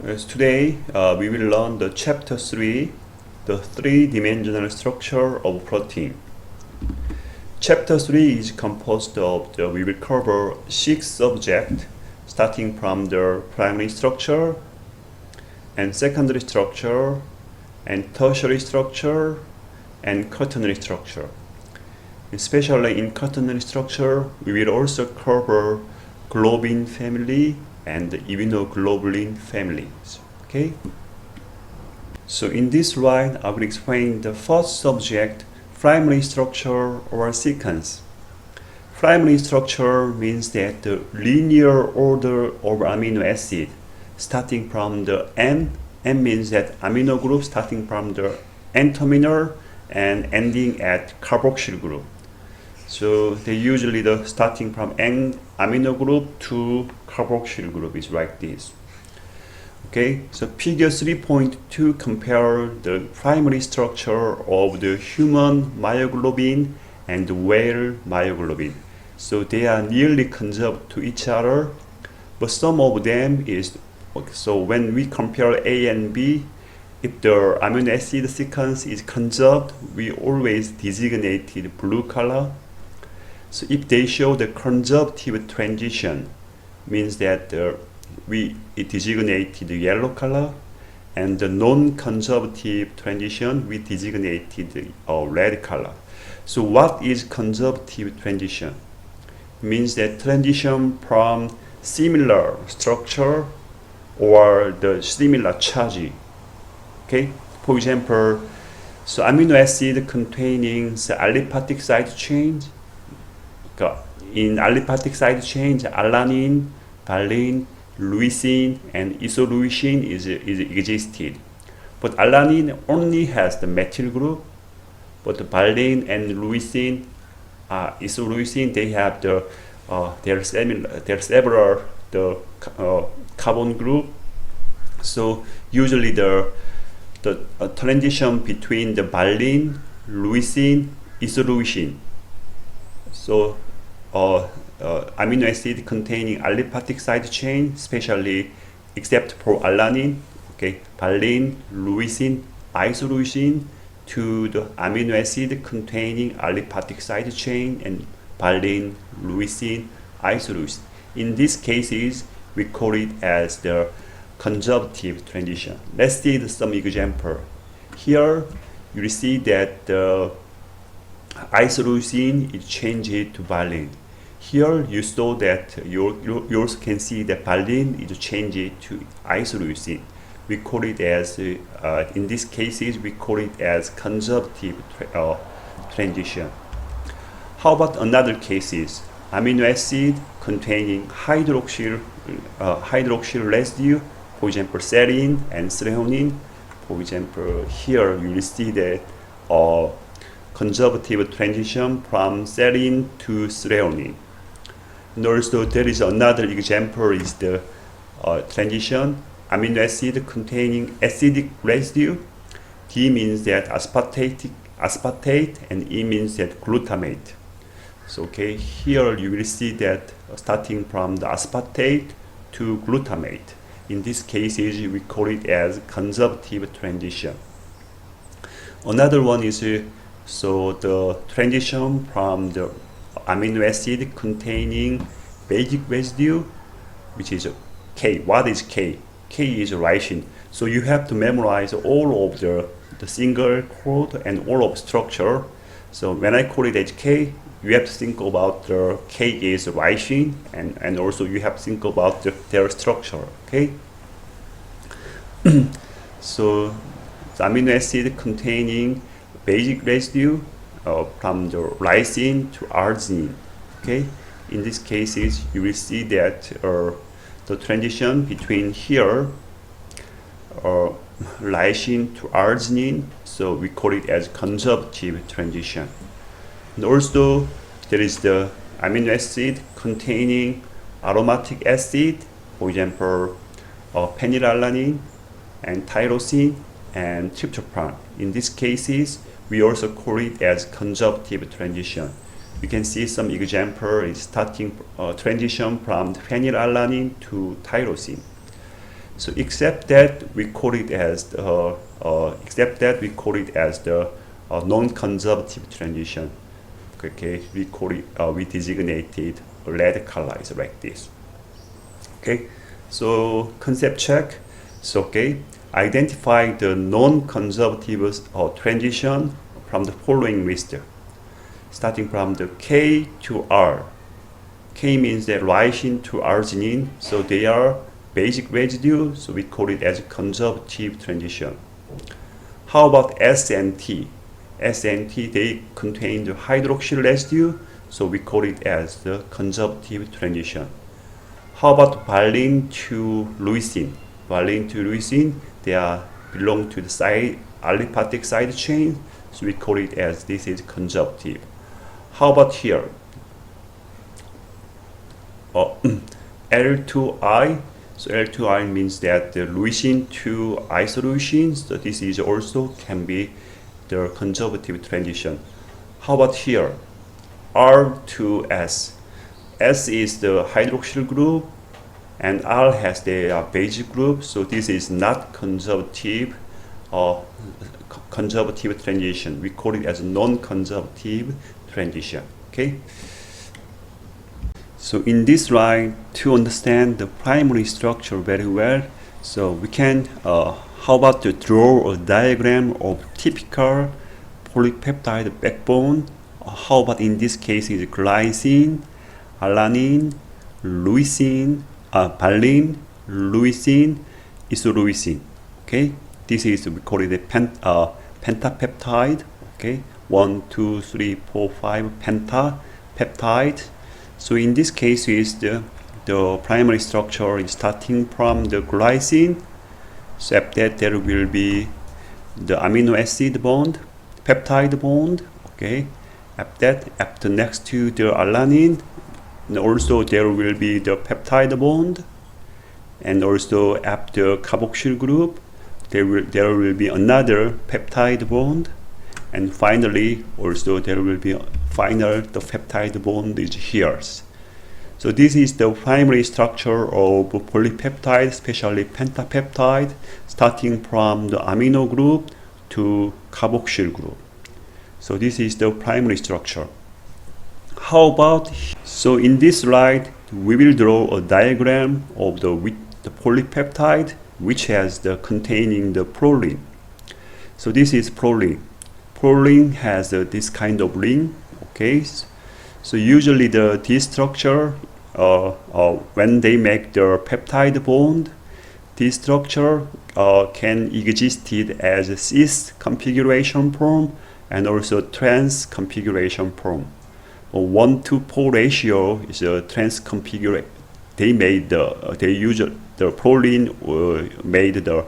Today we will learn the chapter 3, the three-dimensional structure of protein. Chapter 3 is composed of we will cover 6 subjects starting from the primary structure and secondary structure and tertiary structure and quaternary structure. Especially in quaternary structure, we will also cover globin family and immunoglobulin families. Okay? So in this slide, I will explain the first subject, primary structure or sequence. Primary structure means that the linear order of amino acid starting from the N means that amino group starting from the N-terminal and ending at carboxyl group. So they usually starting from N amino group to carboxyl group is like this. Okay, so figure 3.2 compare the primary structure of the human myoglobin and the whale myoglobin. So they are nearly conserved to each other, but some of them is, so when we compare A and B, if the amino acid sequence is conserved, we always designated blue color. So if they show the conservative transition, means that it designated the yellow color, and the non-conservative transition we designated red color. So what is conservative transition? Means that transition from similar structure or the similar charge. Okay, for example, so amino acid containing the aliphatic side chain. In aliphatic side chain, alanine, valine, leucine, and isoleucine is existed. But alanine only has the methyl group, but the valine and leucine, isoleucine, they have the they're several carbon group. So usually the transition between the valine, leucine, isoleucine. So amino acid containing aliphatic side chain, especially except for alanine, okay, valine, leucine, isoleucine, to the amino acid containing aliphatic side chain and valine, leucine, isoleucine. In these cases, we call it as the conservative transition. Let's see some example. Here, you will see that the isoleucine is changed to valine. Here you saw that you also can see that valine is changed to isoleucine. We call it as, in these cases, we call it as conservative transition. How about another cases? Amino acid containing hydroxyl residue, for example, serine and threonine. For example, here you will see that conservative transition from serine to threonine. And also there is another example is the transition amino acid containing acidic residue. D means that aspartate and E means that glutamate. So okay, here you will see that starting from the aspartate to glutamate. In these cases, we call it as conservative transition. Another one is so the transition from the amino acid containing basic residue, which is K. What is K? K is lysine. So you have to memorize all of the single quote and all of structure. So when I call it as K, you have to think about the K is lysine, and also you have to think about their structure. Okay. So the amino acid containing basic residue from the lysine to arginine. Okay, in these cases you will see that the transition between here lysine to arginine, so we call it as conservative transition. And also there is the amino acid containing aromatic acid, for example phenylalanine and tyrosine and tryptophan. In these cases, we also call it as conservative transition. You can see some example is starting transition from phenylalanine to tyrosine. So except that we call it as the non-conservative transition. Okay, we call it we designated red color is like this. Okay, so concept check. So okay, identify the non-conservative transition from the following list, starting from the K to R. K means that lysine to arginine, so they are basic residue, so we call it as a conservative transition. How about S and T? S and T, they contain the hydroxyl residue, so we call it as the conservative transition. How about valine to leucine? Valine to leucine, they belong to the aliphatic side chain, so we call it as this is conservative. How about here? L2I, so L2I means that the leucine to isoleucine, so this is also can be the conservative transition. How about here? R to S. S is the hydroxyl group and R has the basic group, so this is not conservative transition. We call it as a non-conservative transition. Okay. So in this slide, to understand the primary structure very well, so we can how about to draw a diagram of typical polypeptide backbone. How about in this case is glycine, alanine, leucine, valine, leucine, isoleucine. Okay, this is we call it a pentapeptide. Okay, 1, 2, 3, 4, 5 pentapeptide. So in this case is the primary structure is starting from the glycine. So after that there will be the amino acid bond, peptide bond. Okay, after next to the alanine, and also there will be the peptide bond, and also after carboxyl group, there will be another peptide bond, and finally also there will be the peptide bond is here. So this is the primary structure of polypeptide, especially pentapeptide, starting from the amino group to carboxyl group. So this is the primary structure. How about, so in this slide we will draw a diagram of the polypeptide which has containing the proline. So this is proline. Proline has this kind of ring. Okay, so usually this structure, when they make the peptide bond, this structure can exist as a cis configuration form and also trans configuration form. 1-to-4 ratio is a trans configuration. They use the proline made the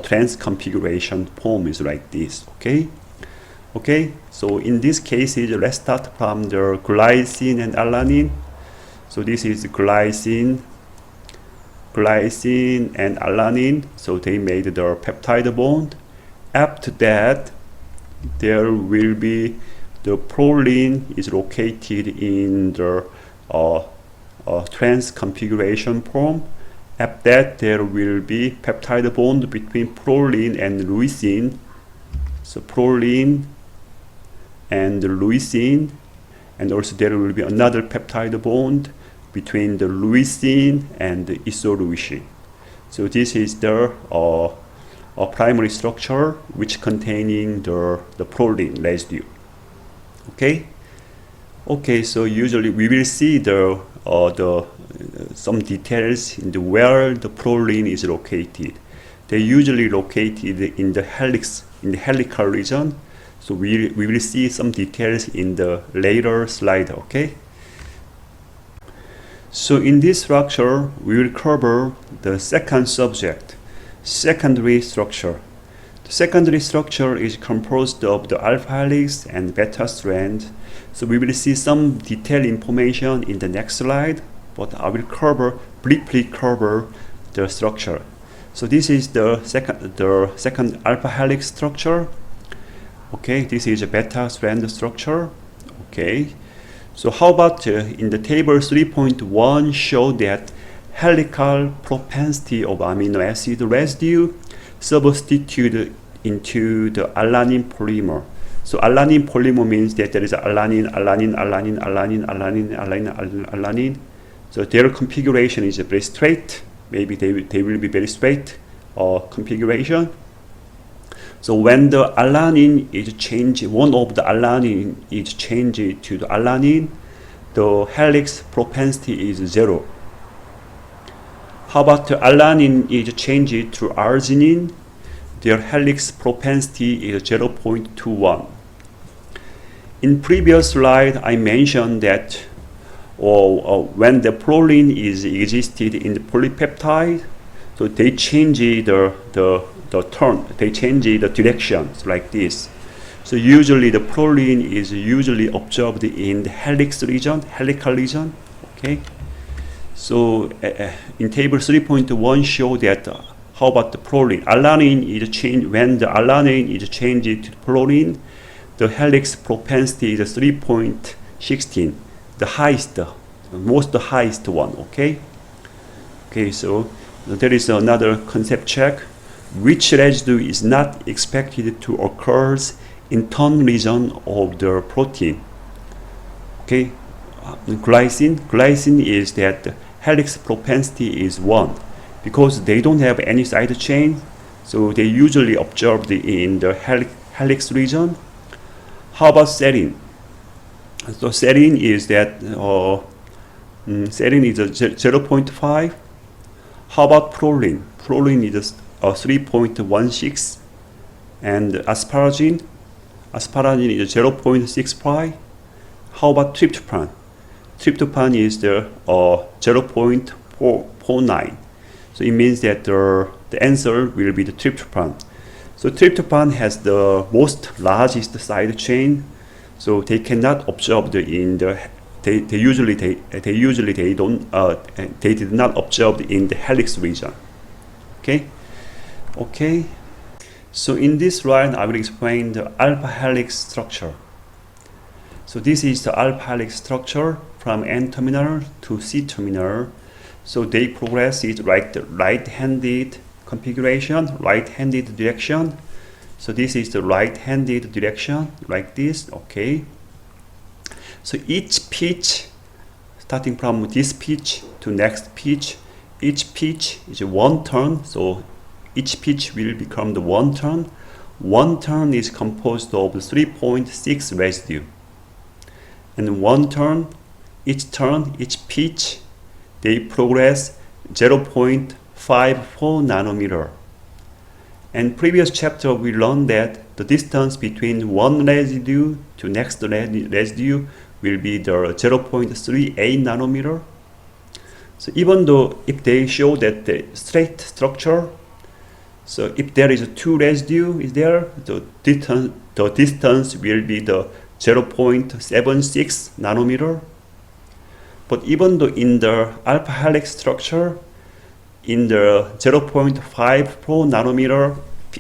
trans configuration form is like this. Okay. Okay, so in this case, let's start from the glycine and alanine. So this is glycine and alanine. So they made the peptide bond. After that, there will be the proline is located in the trans configuration form. After that, there will be peptide bond between proline and leucine. So proline and the leucine, and also there will be another peptide bond between the leucine and the isoleucine. So this is the primary structure which containing the proline residue. Okay. Okay. So usually we will see some details in where the proline is located. They usually located in the helix, in the helical region. So we will see some details in the later slide. Okay. So in this structure, we will cover the second subject, secondary structure. The secondary structure is composed of the alpha helix and beta strand. So we will see some detailed information in the next slide, but I will briefly cover the structure. So this is the second alpha helix structure. Okay, this is a beta strand structure. Okay, so how about in the table 3.1 show that helical propensity of amino acid residue substituted into the alanine polymer. So alanine polymer means that there is alanine, alanine, alanine, alanine, alanine, alanine, alanine. So their configuration is very straight. Maybe they will be very straight configuration. So when the alanine is changed, one of the alanine is changed to the alanine, the helix propensity is 0. How about the alanine is changed to arginine? Their helix propensity is 0.21. In previous slide, I mentioned that when the proline is existed in the polypeptide, so they change the turn, they change the directions like this. So usually the proline is usually observed in the helix region, helical region. Okay. So in table 3.1 show that how about the proline? Alanine is changed when the alanine is changed to proline. The helix propensity is 3.16, the highest, most highest one. Okay. Okay. So there is another concept check. Which residue is not expected to occur in turn region of the protein? Okay, glycine. Glycine is that the helix propensity is 1 because they don't have any side chain, so they usually observed in the helix region. How about serine? So serine is that serine is a 0.5. How about proline? Proline is 3.16, and asparagine is 0.65. How about tryptophan? Tryptophan is the 0.49. So it means that the answer will be the tryptophan. So tryptophan has the largest side chain, so they cannot observe in the they did not observe in the helix region. Okay, so in this slide I will explain the alpha helix structure. So this is the alpha helix structure from N terminal to C terminal. So they progress it like the right-handed configuration, right-handed direction. So this is the right-handed direction like this. Okay. So each pitch, starting from this pitch to next pitch, each pitch is one turn. So each pitch will become the one turn. One turn is composed of 3.6 residue. And each pitch, they progress 0.54 nanometer. And previous chapter we learned that the distance between one residue to next residue will be the 0.38 nanometer. So even though if they show that the straight structure, so if there is a two residue is there, the distance will be the 0.76 nanometer. But even though in the alpha helix structure, in the 0.54 nanometer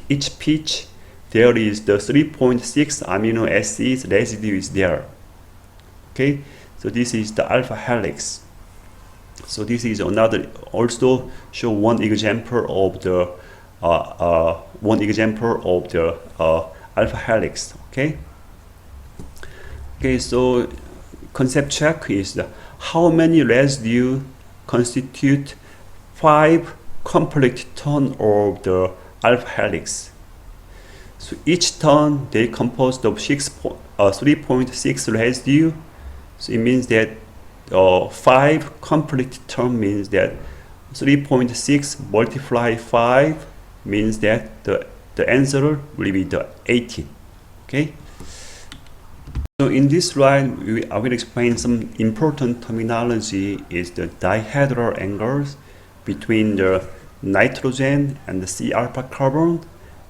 each pitch, there is the 3.6 amino acids residue is there. Okay, so this is the alpha helix. So this is another, also show one example of the alpha helix. Okay. Okay, so concept check is how many residue constitute 5 complete turn of the alpha helix. So each turn they composed of 3.6 residue. So it means that 5 complete turn means that 3.6 multiply 5 means that the answer will be the 18. Okay. So in this slide, I will explain some important terminology is the dihedral angles between the nitrogen and the C alpha carbon,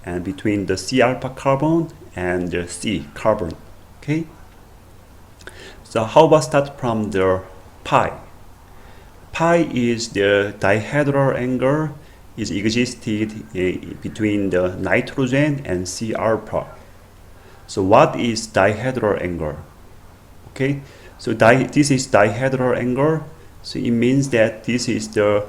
and between the C alpha carbon and the C carbon. Okay. So how about start from the pi? Pi is the dihedral angle is existed between the nitrogen and C alpha. So what is dihedral angle? Okay, so this is dihedral angle. So it means that this is the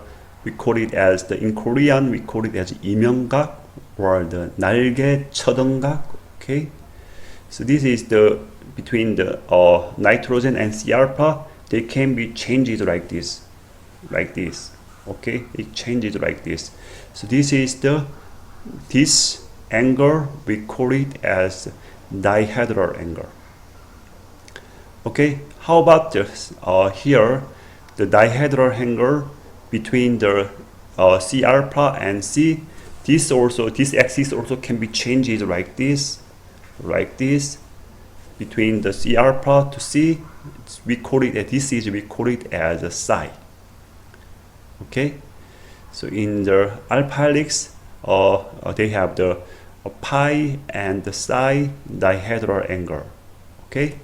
we call it as in Korean we call it as 이명각 or the 날개 처등각. Okay, so this is the between the nitrogen and C alpha. They can be changed like this. Okay, it changes like this. So this is this angle we call it as dihedral angle. Okay, how about this here the dihedral angle between the C alpha and C? This axis also can be changed like this between the C alpha to C. We call it as a psi. Okay, so in the alpha helix they have the pi and the psi dihedral angle. Okay,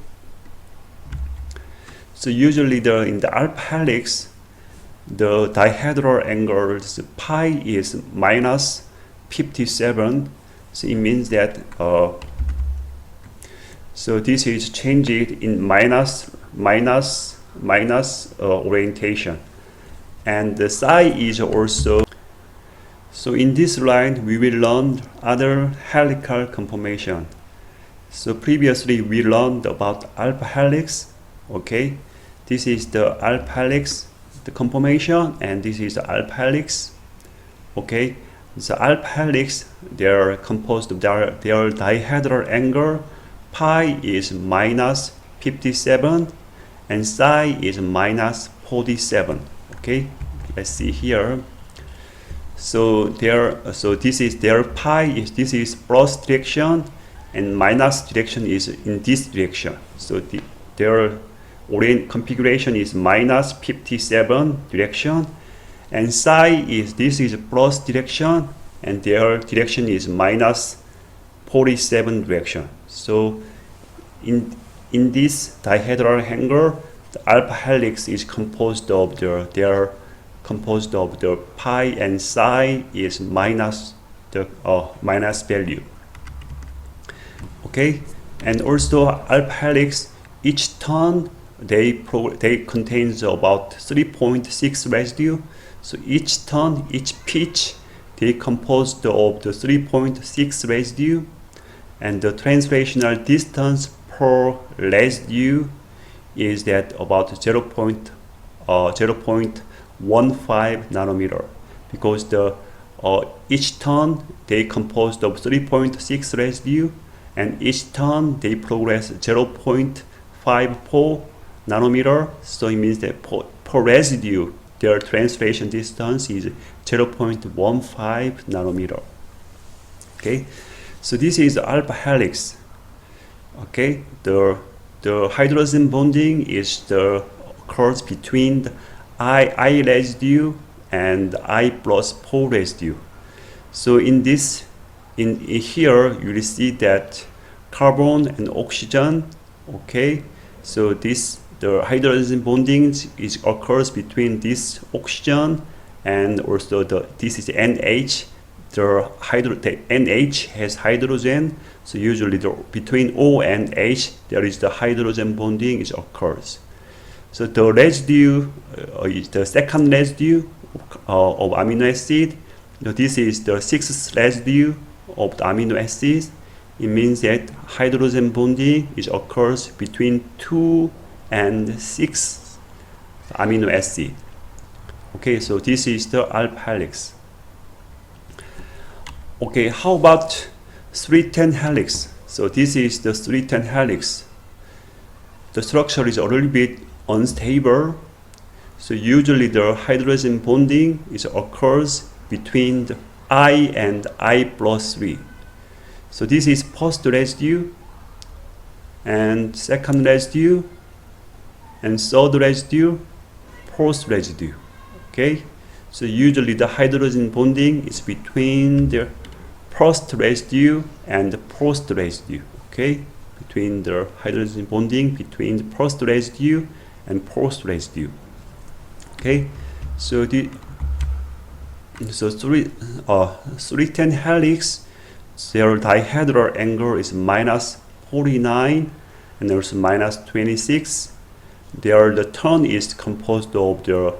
so usually in the alpha helix the dihedral angle's pi is minus 57. So it means that so this is changed in minus orientation, and the psi is also. So in this line we will learn other helical conformation. So previously we learned about alpha helix. Okay, this is the alpha helix, the conformation, and this is the alpha helix. Okay, the alpha helix, they are composed of their dihedral angle. Pi is minus 57 and psi is minus 47. Okay, let's see here. So this is their pi this is plus direction and minus direction is in this direction. So their configuration is minus 57 direction, and psi this is plus direction and their direction is minus 47 direction. So in this dihedral angle, the alpha helix is composed of the pi and psi is minus the minus value. Okay, and also alpha helix, each turn they contains about 3.6 residue. So each turn, each pitch, they composed of the 3.6 residue, and the translational distance per residue is that about 0.15 nanometer, because the each turn they composed of 3.6 residue, and each turn they progress 0.54 nanometer. So it means that per residue their translation distance is 0.15 nanometer. Okay, so this is the alpha helix. Okay, the hydrogen bonding occurs between the I residue and I plus 4 residue. So in here you will see that carbon and oxygen. Okay, so the hydrogen bonding occurs between this oxygen and also this is NH. The NH has hydrogen, so usually between O and H there is the hydrogen bonding occurs. So the residue is the second residue of amino acid. This is the sixth residue of the amino acids. It means that hydrogen bonding occurs between 2 and 6 amino acid. Okay, so this is the alpha helix. Okay, how about 310 helix? So this is the 310 helix. The structure is a little bit unstable. So usually the hydrogen bonding occurs between the I and I plus 3. So this is first residue and second residue and third residue, fourth residue. Okay, so usually the hydrogen bonding is between the first residue and the fourth residue. Okay, between the hydrogen bonding between the first residue and fourth residue. Okay, so 310 helix, their dihedral angle is minus 49 and also minus 26. The turn is composed of the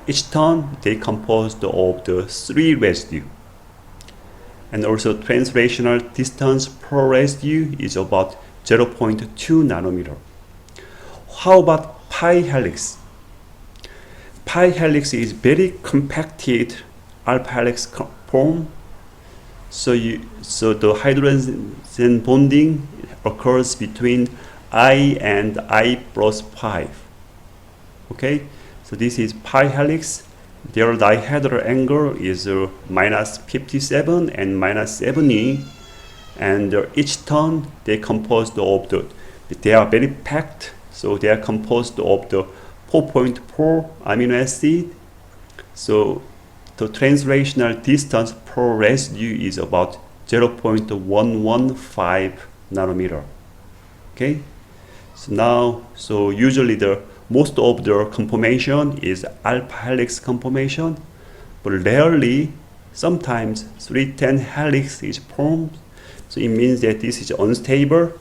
each turn they composed of the 3 residue. And also translational distance per residue is about 0.2 nanometer. How about pi helix? Pi helix is very compacted alpha helix form. So the hydrogen bonding occurs between I and I plus 5. Okay, so this is pi helix. Their dihedral angle is minus 57 and minus 70, and each turn they composed of they are very packed, so they are composed of the 4.4 amino acid. So the translational distance per residue is about 0.115 nanometer. Okay, so usually most of the conformation is alpha helix conformation, but rarely, sometimes 310 helix is formed. So it means that this is unstable,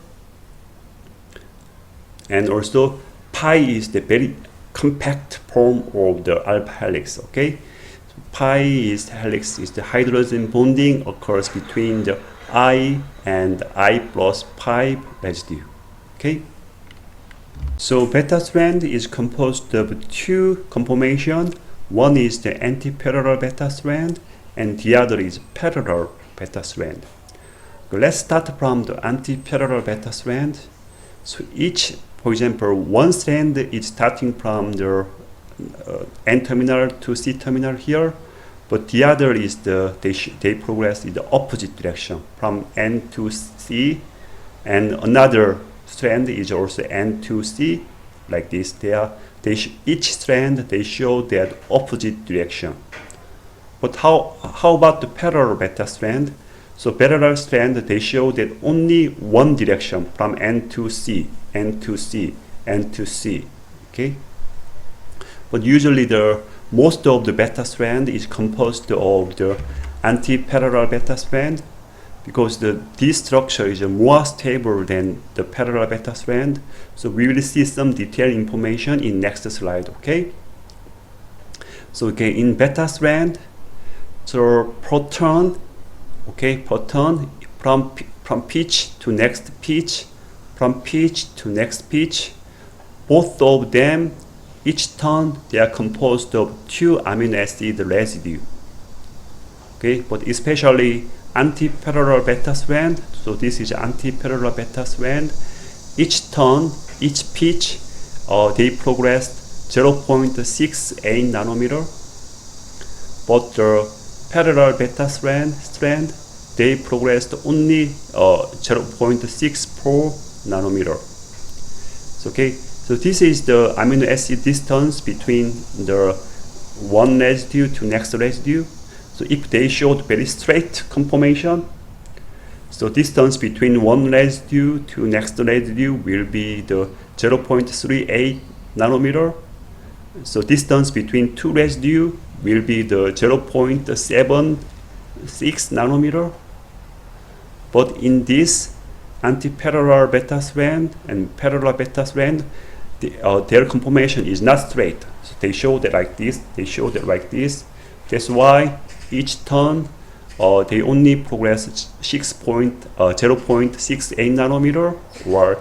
and also pi is the very compact form of the alpha helix. Okay, so pi helix is the hydrogen bonding occurs between the I and I plus 5 residue. Okay, so beta strand is composed of 2 conformations. One is the anti-parallel beta strand, and the other is parallel beta strand. Let's start from the anti-parallel beta strand. So each, for example, one strand is starting from the N terminal to C terminal here, but the other is they progress in the opposite direction from N to C, and another strand is also N to C, like this. Each strand they show that opposite direction. But how about the parallel beta strand? So parallel strand they show that only one direction from N to C, N to C, N to C. Okay. But usually most of the beta strand is composed of the anti-parallel beta strand, because this structure is more stable than the parallel beta strand. So we will see some detailed information in next slide. Okay. So in beta strand, so per turn from pitch to next pitch, from pitch to next pitch, both of them, each turn they are composed of 2 amino acid residue. Okay, but especially anti-parallel beta strand. So this is anti-parallel beta strand. Each turn, each pitch, they progressed 0.68 nanometer. But the parallel beta strand, they progressed only 0.64 nanometer. So, okay, so this is the amino acid distance between the one residue to next residue. So if they showed very straight conformation, so distance between one residue to next residue will be the 0.38 nanometer. So distance between 2 residue will be the 0.76 nanometer. But in this anti-parallel beta strand and parallel beta strand, their conformation is not straight. So they show that like this, they show that like this. That's why each turn they only progress 0.68 nanometer, or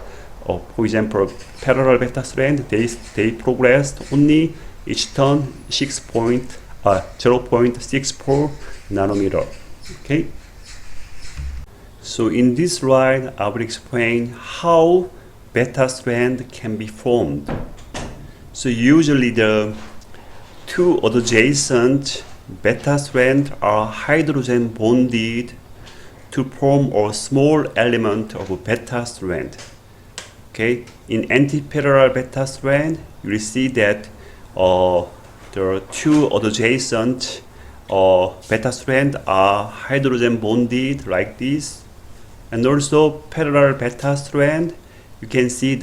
for example parallel beta strand they progressed only each turn 0.64 nanometer. Okay. So in this slide I will explain how beta strand can be formed. So usually the 2 adjacent beta strands are hydrogen bonded to form a small element of a beta strand. Okay, in anti-parallel beta strand, you will see that there are 2 adjacent beta strands are hydrogen bonded like this, and also parallel beta strand. You can see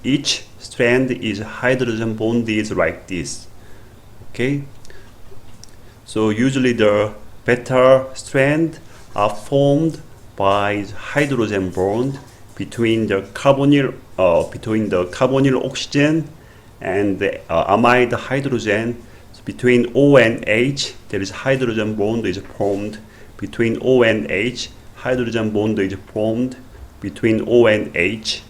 each strand is hydrogen bonded like this. Okay. So usually the beta strand are formed by hydrogen bond between the carbonyl oxygen and the amide hydrogen between O and H, there is hydrogen bond is formed. Between O and H, hydrogen bond is formed between O and H.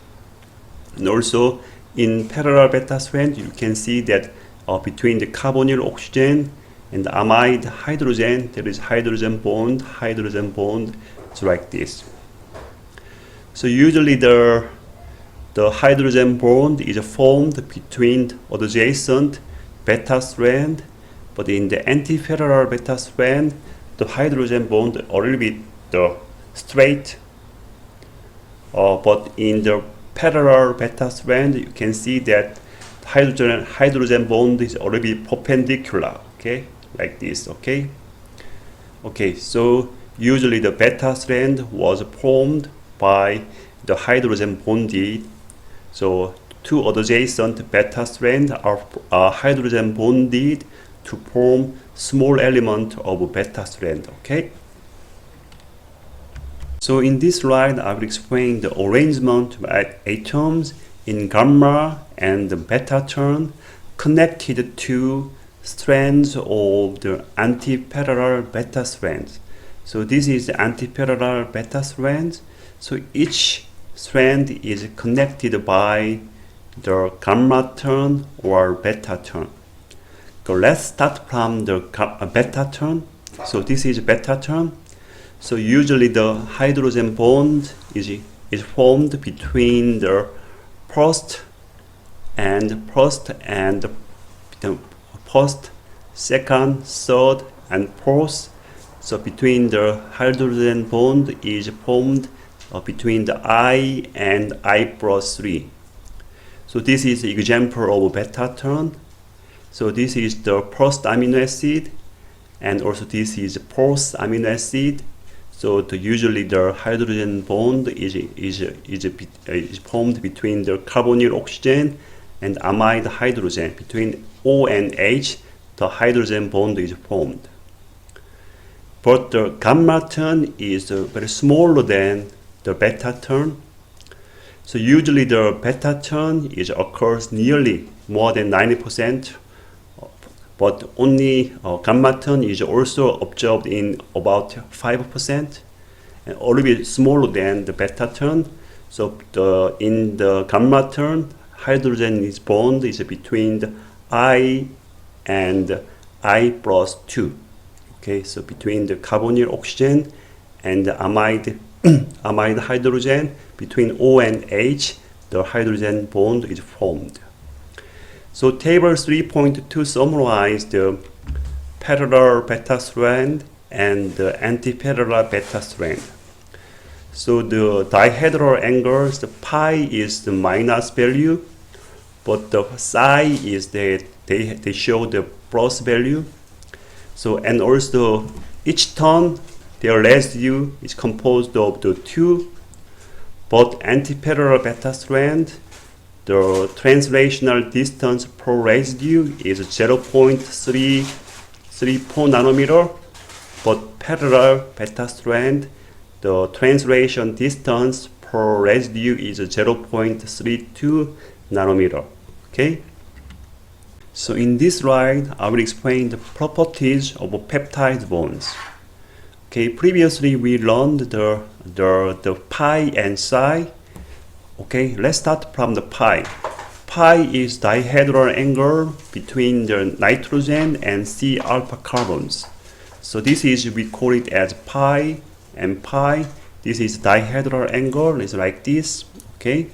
And also in parallel beta strand, you can see that between the carbonyl oxygen and the amide hydrogen, there is hydrogen bond. It's like this. So usually the hydrogen bond is formed between adjacent beta strand, but in the antiparallel beta strand, the hydrogen bond a little bit straight. But in the parallel beta strand, you can see that hydrogen bond is already perpendicular. Okay, like this. Okay. So usually the beta strand was formed by the hydrogen bonded. So two adjacent beta strands are hydrogen bonded to form small element of beta strand. Okay. So in this slide, I will explain the arrangement of atoms in gamma and beta turn connected to strands of the antiparallel beta strands. So this is the antiparallel beta strands. So each strand is connected by the gamma turn or beta turn. So let's start from the beta turn. So this is beta turn. So usually the hydrogen bond is formed between the first, second, third, and fourth. So between the hydrogen bond is formed between the I and I plus 3. So this is the example of beta turn. So this is the first amino acid, and also this is the fourth amino acid. So usually the hydrogen bond is formed between the carbonyl oxygen and amide hydrogen. Between O and H, the hydrogen bond is formed. But the gamma turn is very smaller than the beta turn. So usually the beta turn occurs nearly more than 90%, but only gamma turn is also observed in about 5%, and a little bit smaller than the beta turn. So in the gamma turn, hydrogen bond is between the I and I plus 2. Okay, so between the carbonyl oxygen and the amide hydrogen, between O and H, the hydrogen bond is formed. So table 3.2 summarizes the parallel beta strand and the antiparallel beta strand. So the dihedral angles, the pi is the minus value, but the psi is that they show the plus value. So and also each turn their residue is composed of the two, but antiparallel beta strand, the translational distance per residue is 0.34 nanometer, but parallel beta strand, the translation distance per residue is 0.32 nanometer. Okay. So in this slide, I will explain the properties of peptide bonds. Okay, previously we learned the pi and psi. Okay, let's start from the pi. Pi is dihedral angle between the nitrogen and C alpha carbons. So this is, we call it as pi and pi. This is dihedral angle, it's like this. Okay.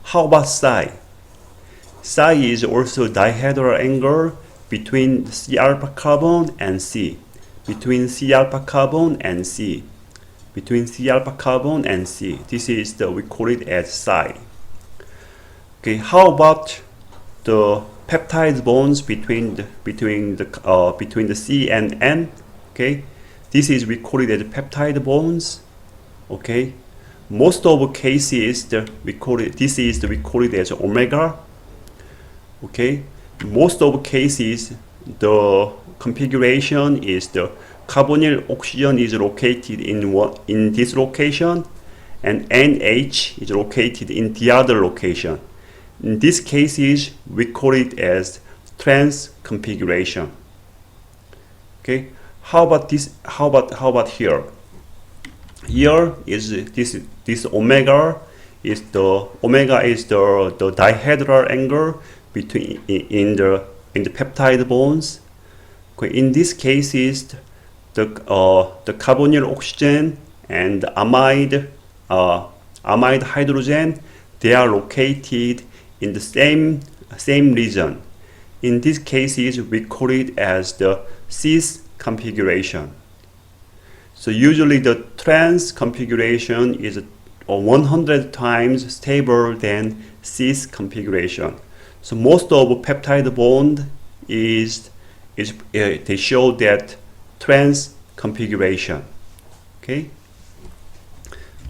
How about psi? Psi is also dihedral angle between C alpha carbon and C. Between C alpha carbon and C. Between C alpha carbon and C. This is we call it as psi. Okay, how about the peptide bonds between the C and N? Okay, this is, we call it as peptide bonds. Okay, most of cases we call it as omega. Okay, most of cases the configuration is the carbonyl oxygen is located in this location, and NH is located in the other location. In these cases, we call it as trans configuration. Okay, how about this? How about here? Here is this omega is the dihedral angle between in the peptide bonds. Okay, in this case is the carbonyl oxygen and amide hydrogen, they are located in the same region. In this case, we call it as the cis configuration. So usually the trans configuration is 100 times stable than cis configuration. So most of peptide bond they show that trans configuration. Okay,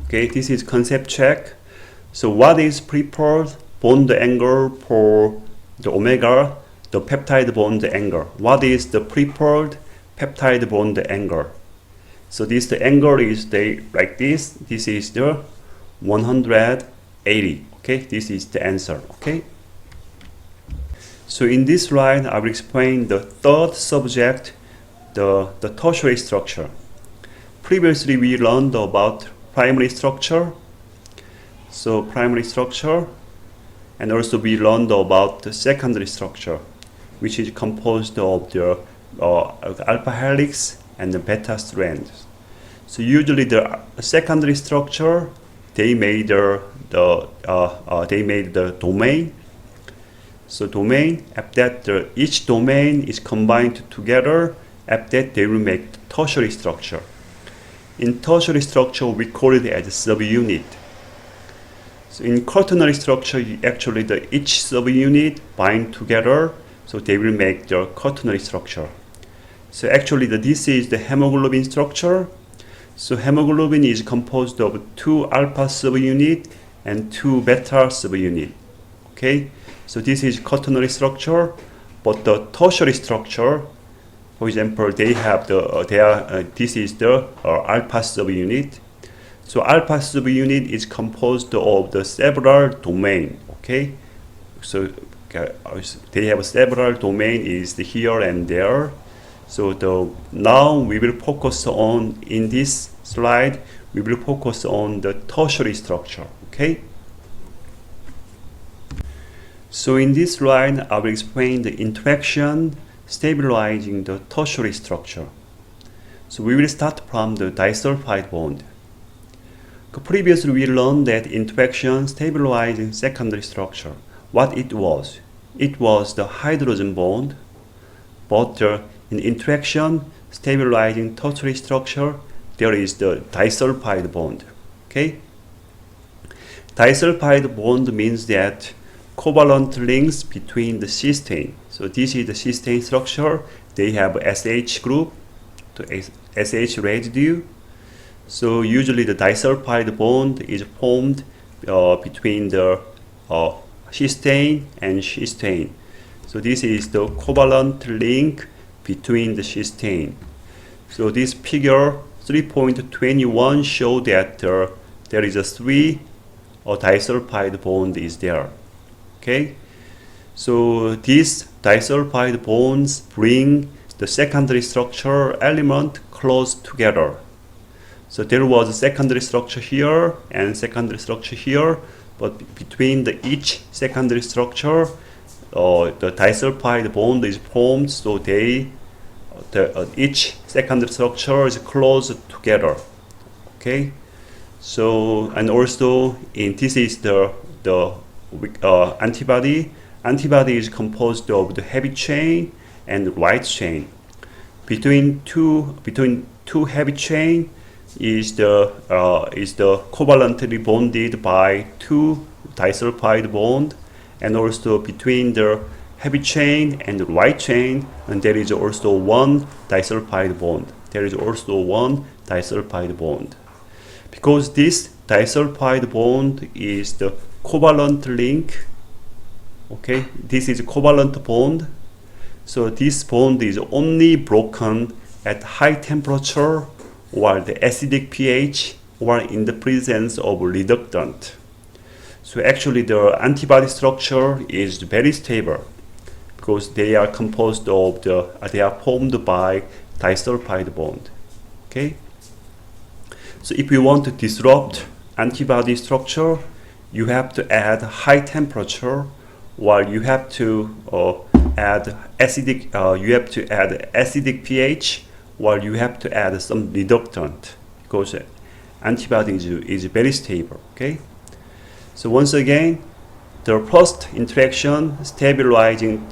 this is concept check. So what is preferred bond angle for the omega, the peptide bond angle? What is the preferred peptide bond angle? So the angle is like this. This is the 180. Okay, this is the answer. Okay. So in this slide, I will explain the third subject, the tertiary structure. Previously, we learned about primary structure. So primary structure, and also we learned about the secondary structure, which is composed of the alpha helix and the beta strands. So usually the secondary structure, they made the domain. So domain, after that each domain is combined together, after that they will make the tertiary structure. In tertiary structure, we call it as a subunit. So in quaternary structure, actually each subunit bind together, so they will make the quaternary structure. So actually this is the hemoglobin structure. So hemoglobin is composed of 2 alpha subunit and 2 beta subunit. Okay, so this is quaternary structure, but the tertiary structure, for example, they have this is the alpha subunit. So alpha subunit is composed of the several domain. Okay, so they have several domain is here and there. So now we will focus on, in this slide, we will focus on the tertiary structure. Okay. So in this slide, I will explain the interaction stabilizing the tertiary structure. So we will start from the disulfide bond. Previously, we learned that interaction stabilizing secondary structure. What it was? It was the hydrogen bond, but in interaction stabilizing tertiary structure, there is the disulfide bond. Okay? Disulfide bond means that covalent links between the cysteine. So this is the cysteine structure. They have SH group, the SH residue. So usually the disulfide bond is formed between the cysteine and cysteine. So this is the covalent link between the cysteine. So this figure 3.21 show that there is a 3 disulfide bond is there. Okay, so these disulfide bonds bring the secondary structure element close together. So there was a secondary structure here and secondary structure here, but between each secondary structure, the disulfide bond is formed, so each secondary structure is close together. Okay, so and also this is the antibody. Antibody is composed of the heavy chain and light chain. Between two heavy chain is the covalently bonded by 2 disulfide bond, and also between the heavy chain and the light chain, and there is also 1 disulfide bond. There is also 1 disulfide bond. Because this disulfide bond is the covalent link. Okay, this is a covalent bond. So this bond is only broken at high temperature or the acidic pH or in the presence of reductant. So actually the antibody structure is very stable because they are composed of they are formed by disulfide bond. Okay. So if you want to disrupt antibody structure, you have to add high temperature, while you have to add acidic. You have to add acidic pH, while you have to add some reductant, because antibody is very stable. Okay. So once again, the first interaction stabilizing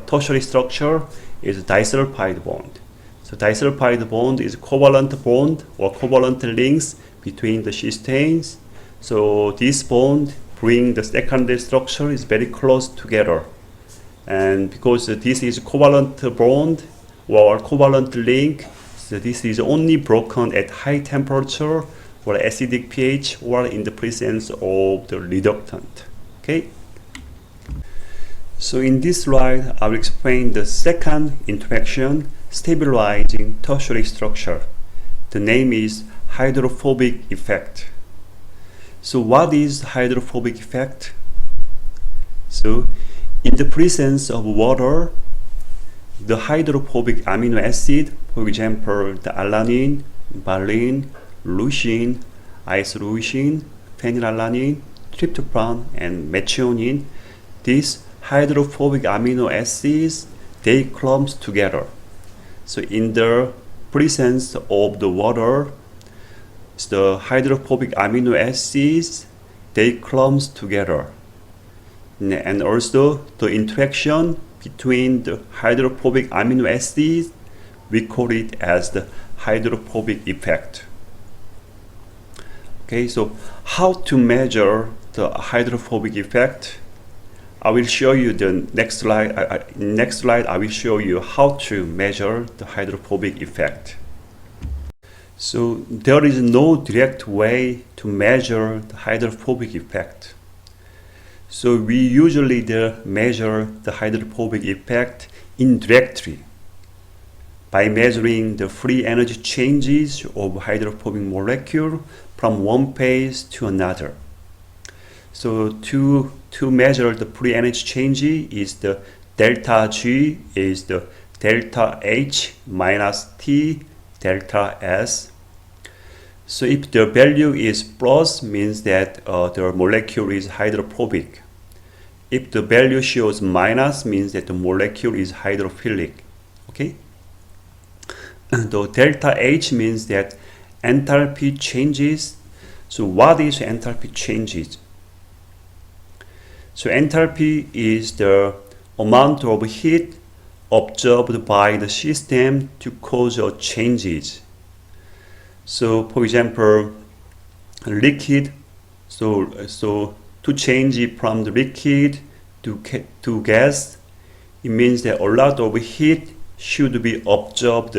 tertiary structure is disulfide bond. So disulfide bond is covalent bond or covalent links between the cysteines. So this bond bring the secondary structure is very close together. And because this is covalent bond or covalent link, so this is only broken at high temperature or acidic pH or in the presence of the reductant. Okay. So in this slide, I will explain the second interaction stabilizing tertiary structure. The name is hydrophobic effect. So what is hydrophobic effect? So in the presence of water, the hydrophobic amino acid, for example, the alanine, valine, leucine, isoleucine, phenylalanine, tryptophan, and methionine, these hydrophobic amino acids, they clump together. So in the presence of the water, the hydrophobic amino acids, they clump together. And also the interaction between the hydrophobic amino acids, we call it as the hydrophobic effect. Okay, so how to measure the hydrophobic effect? I will show you the next slide. Next slide, I will show you how to measure the hydrophobic effect. So there is no direct way to measure the hydrophobic effect. So we usually measure the hydrophobic effect indirectly by measuring the free energy changes of hydrophobic molecule from one phase to another. So to measure the free energy change is the delta G is the delta H minus T delta S. So if the value is plus, means that the molecule is hydrophobic. If the value shows minus, means that the molecule is hydrophilic. Okay. The delta H means that enthalpy changes. So what is enthalpy changes? So enthalpy is the amount of heat absorbed by the system to cause changes. So for example, liquid, so to change it from the liquid to gas, it means that a lot of heat should be absorbed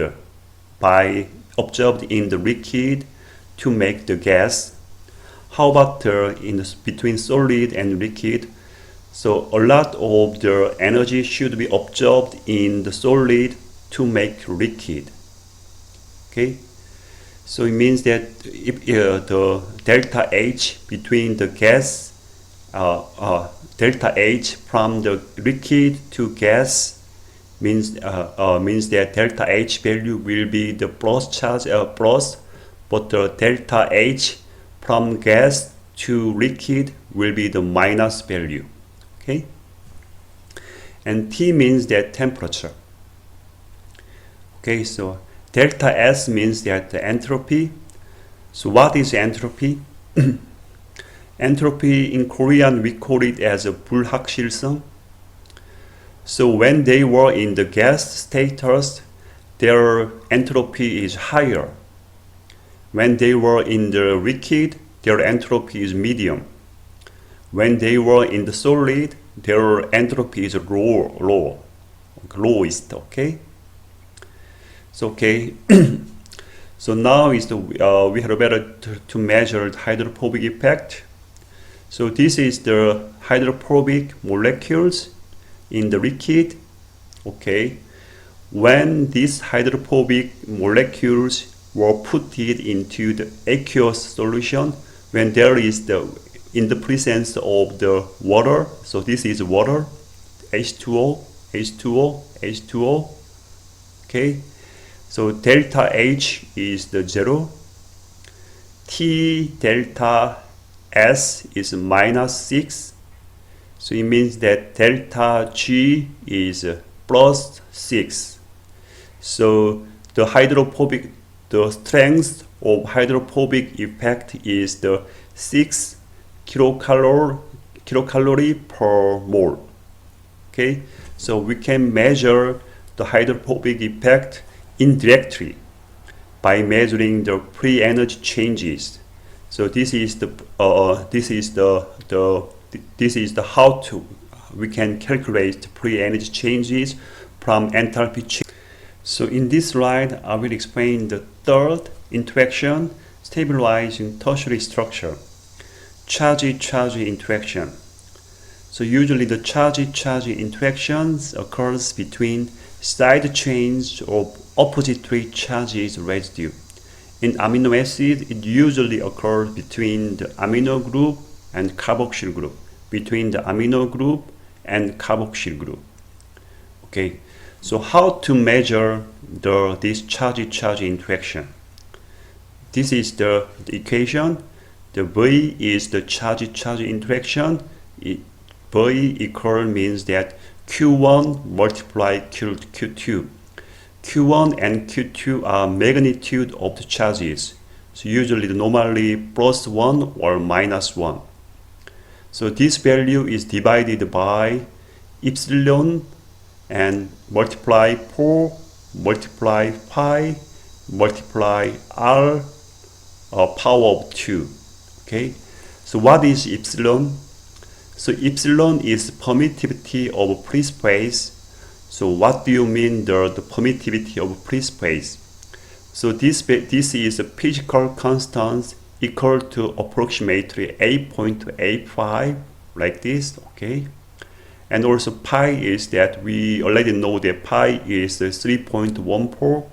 in the liquid to make the gas. How about between solid and liquid? So a lot of the energy should be absorbed in the solid to make liquid. Okay, so it means that if the delta H between the gas, delta H from the liquid to gas means that delta H value will be the plus charge plus, but the delta H from gas to liquid will be the minus value. Okay, and T means that temperature. Okay, so delta S means that the entropy. So what is entropy? Entropy in Korean we call it as a 불확실성. So when they were in the gas status, their entropy is higher. When they were in the liquid, their entropy is medium. When they were in the solid, their entropy is lowest. Okay. So okay. So now is we have better to measure the hydrophobic effect. So this is the hydrophobic molecules in the liquid. Okay. When these hydrophobic molecules were put into the aqueous solution, when there is in the presence of the water, so this is water, H2O, H2O, H2O. Okay, so delta H is the 0. T delta S is minus 6. So it means that delta G is plus 6. So the strength of hydrophobic effect is the 6 kilocalorie per mole. Okay, so we can measure the hydrophobic effect indirectly by measuring the free energy changes. So this is the how to we can calculate the free energy changes from enthalpy change. So in this slide, I will explain the third interaction, stabilizing tertiary structure, charge-charge interaction. So usually the charge-charge interactions occurs between side chains of oppositely charged residue. In amino acid, it usually occurs between the amino group and carboxyl group, between the amino group and carboxyl group. Okay, so how to measure this charge-charge interaction? This is the equation. The V is the charge-charge interaction. V equal means that Q1 multiply Q2. Q1 and Q2 are magnitude of the charges. So usually normally plus 1 or minus 1. So this value is divided by epsilon and multiply 4, multiply pi, multiply r power of 2. Okay, so what is epsilon? So epsilon is permittivity of free space. So what do you mean the permittivity of free space? So this is a physical constant equal to approximately 8.85 like this. Okay, and also pi is that we already know that pi is 3.14.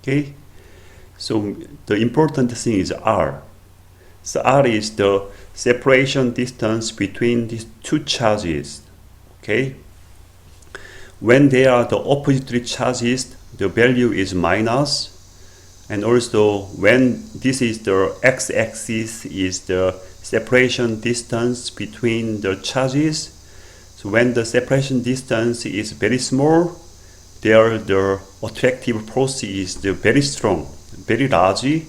Okay, so the important thing is r. So r is the separation distance between these two charges. Okay, when they are the oppositely charges, the value is minus, and also when this is the x-axis is the separation distance between the charges. So when the separation distance is very small, there the attractive force is very strong, very large,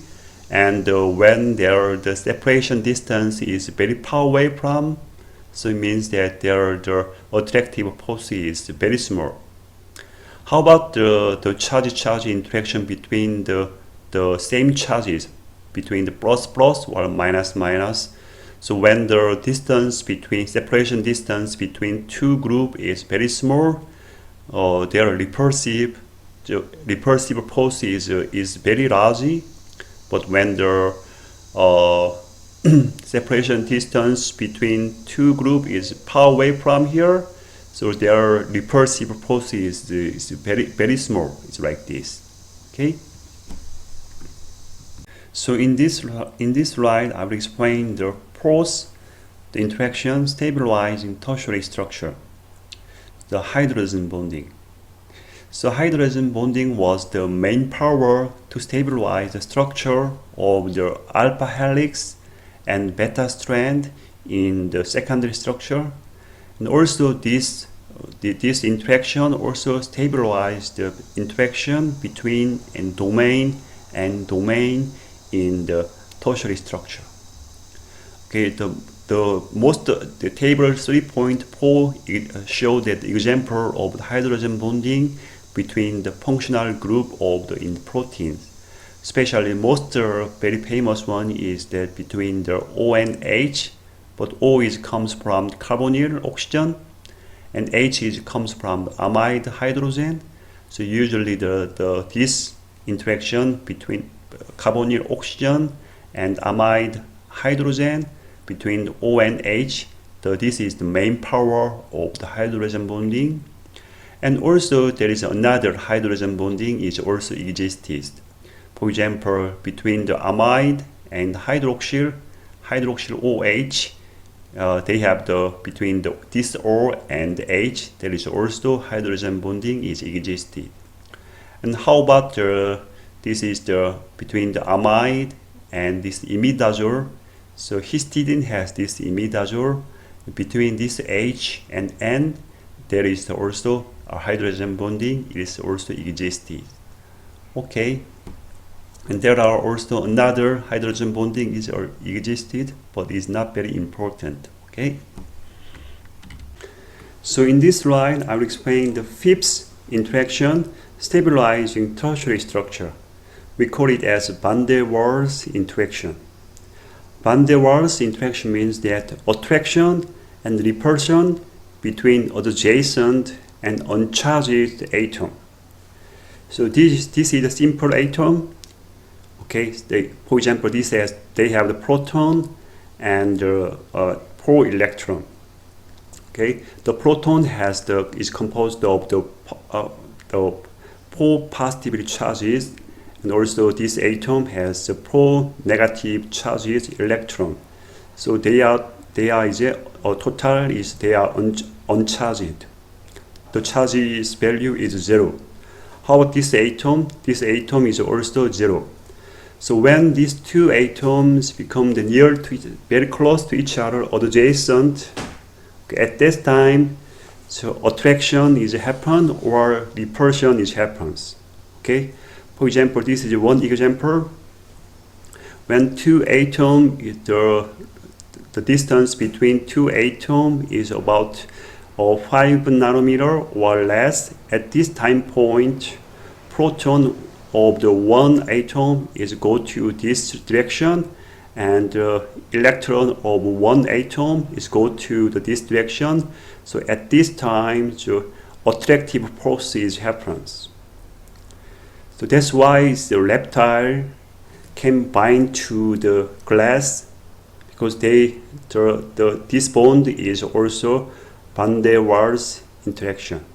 and when the separation distance is very far away from, so it means that the attractive force is very small. How about the charge-charge interaction between the same charges, between the plus or minus? So when the separation distance between two groups is very small, their repulsive force is very large. But when the separation distance between two groups is far away from here, so their repulsive force is very small. It's like this. Okay. So in this slide, I will explain the force, the interaction stabilizing tertiary structure, the hydrogen bonding. So hydrogen bonding was the main power to stabilize the structure of the alpha helix and beta strand in the secondary structure, and also this interaction also stabilized the interaction between domain and domain in the tertiary structure. Okay, the table 3.4 show that the example of the hydrogen bonding between the functional group of the proteins. Especially most very famous one is that between the O and H, but O comes from carbonyl oxygen and H comes from amide hydrogen. So usually this interaction between carbonyl oxygen and amide hydrogen between O and H, this is the main power of the hydrogen bonding. And also there is another hydrogen bonding is also existed. For example, between the amide and hydroxyl OH, they have between this O and H, there is also hydrogen bonding is existed. And how about this is between the amide and this imidazole. So histidine has this imidazole. Between this H and N, there is also a hydrogen bonding. It is also existed. Okay. And there are also another hydrogen bonding is existed, but is not very important. Okay. So in this slide, I will explain the fifth interaction, stabilizing tertiary structure. We call it as van der Waals interaction. Van der Waals interaction means that attraction and repulsion between adjacent and uncharged atom. So this is a simple atom. Okay, for example, this says they have the proton and 4 electron. Okay, the proton is composed of the 4 positively charges, and also this atom has 4 negative charges electron. So they are total is they are uncharged. The charge's value is 0. How about this atom? This atom is also 0. So when these two atoms become very close to each other, adjacent, okay, at this time, so attraction is happen or repulsion is happens. Okay, for example, this is one example. When two atoms, the distance between two atoms is about 5 nanometer or less. At this time point, proton of the one atom is go to this direction, and electron of one atom is go to this direction. So at this time, the attractive process happens. So that's why the reptile can bind to the glass, because this bond is also van der Waals interaction.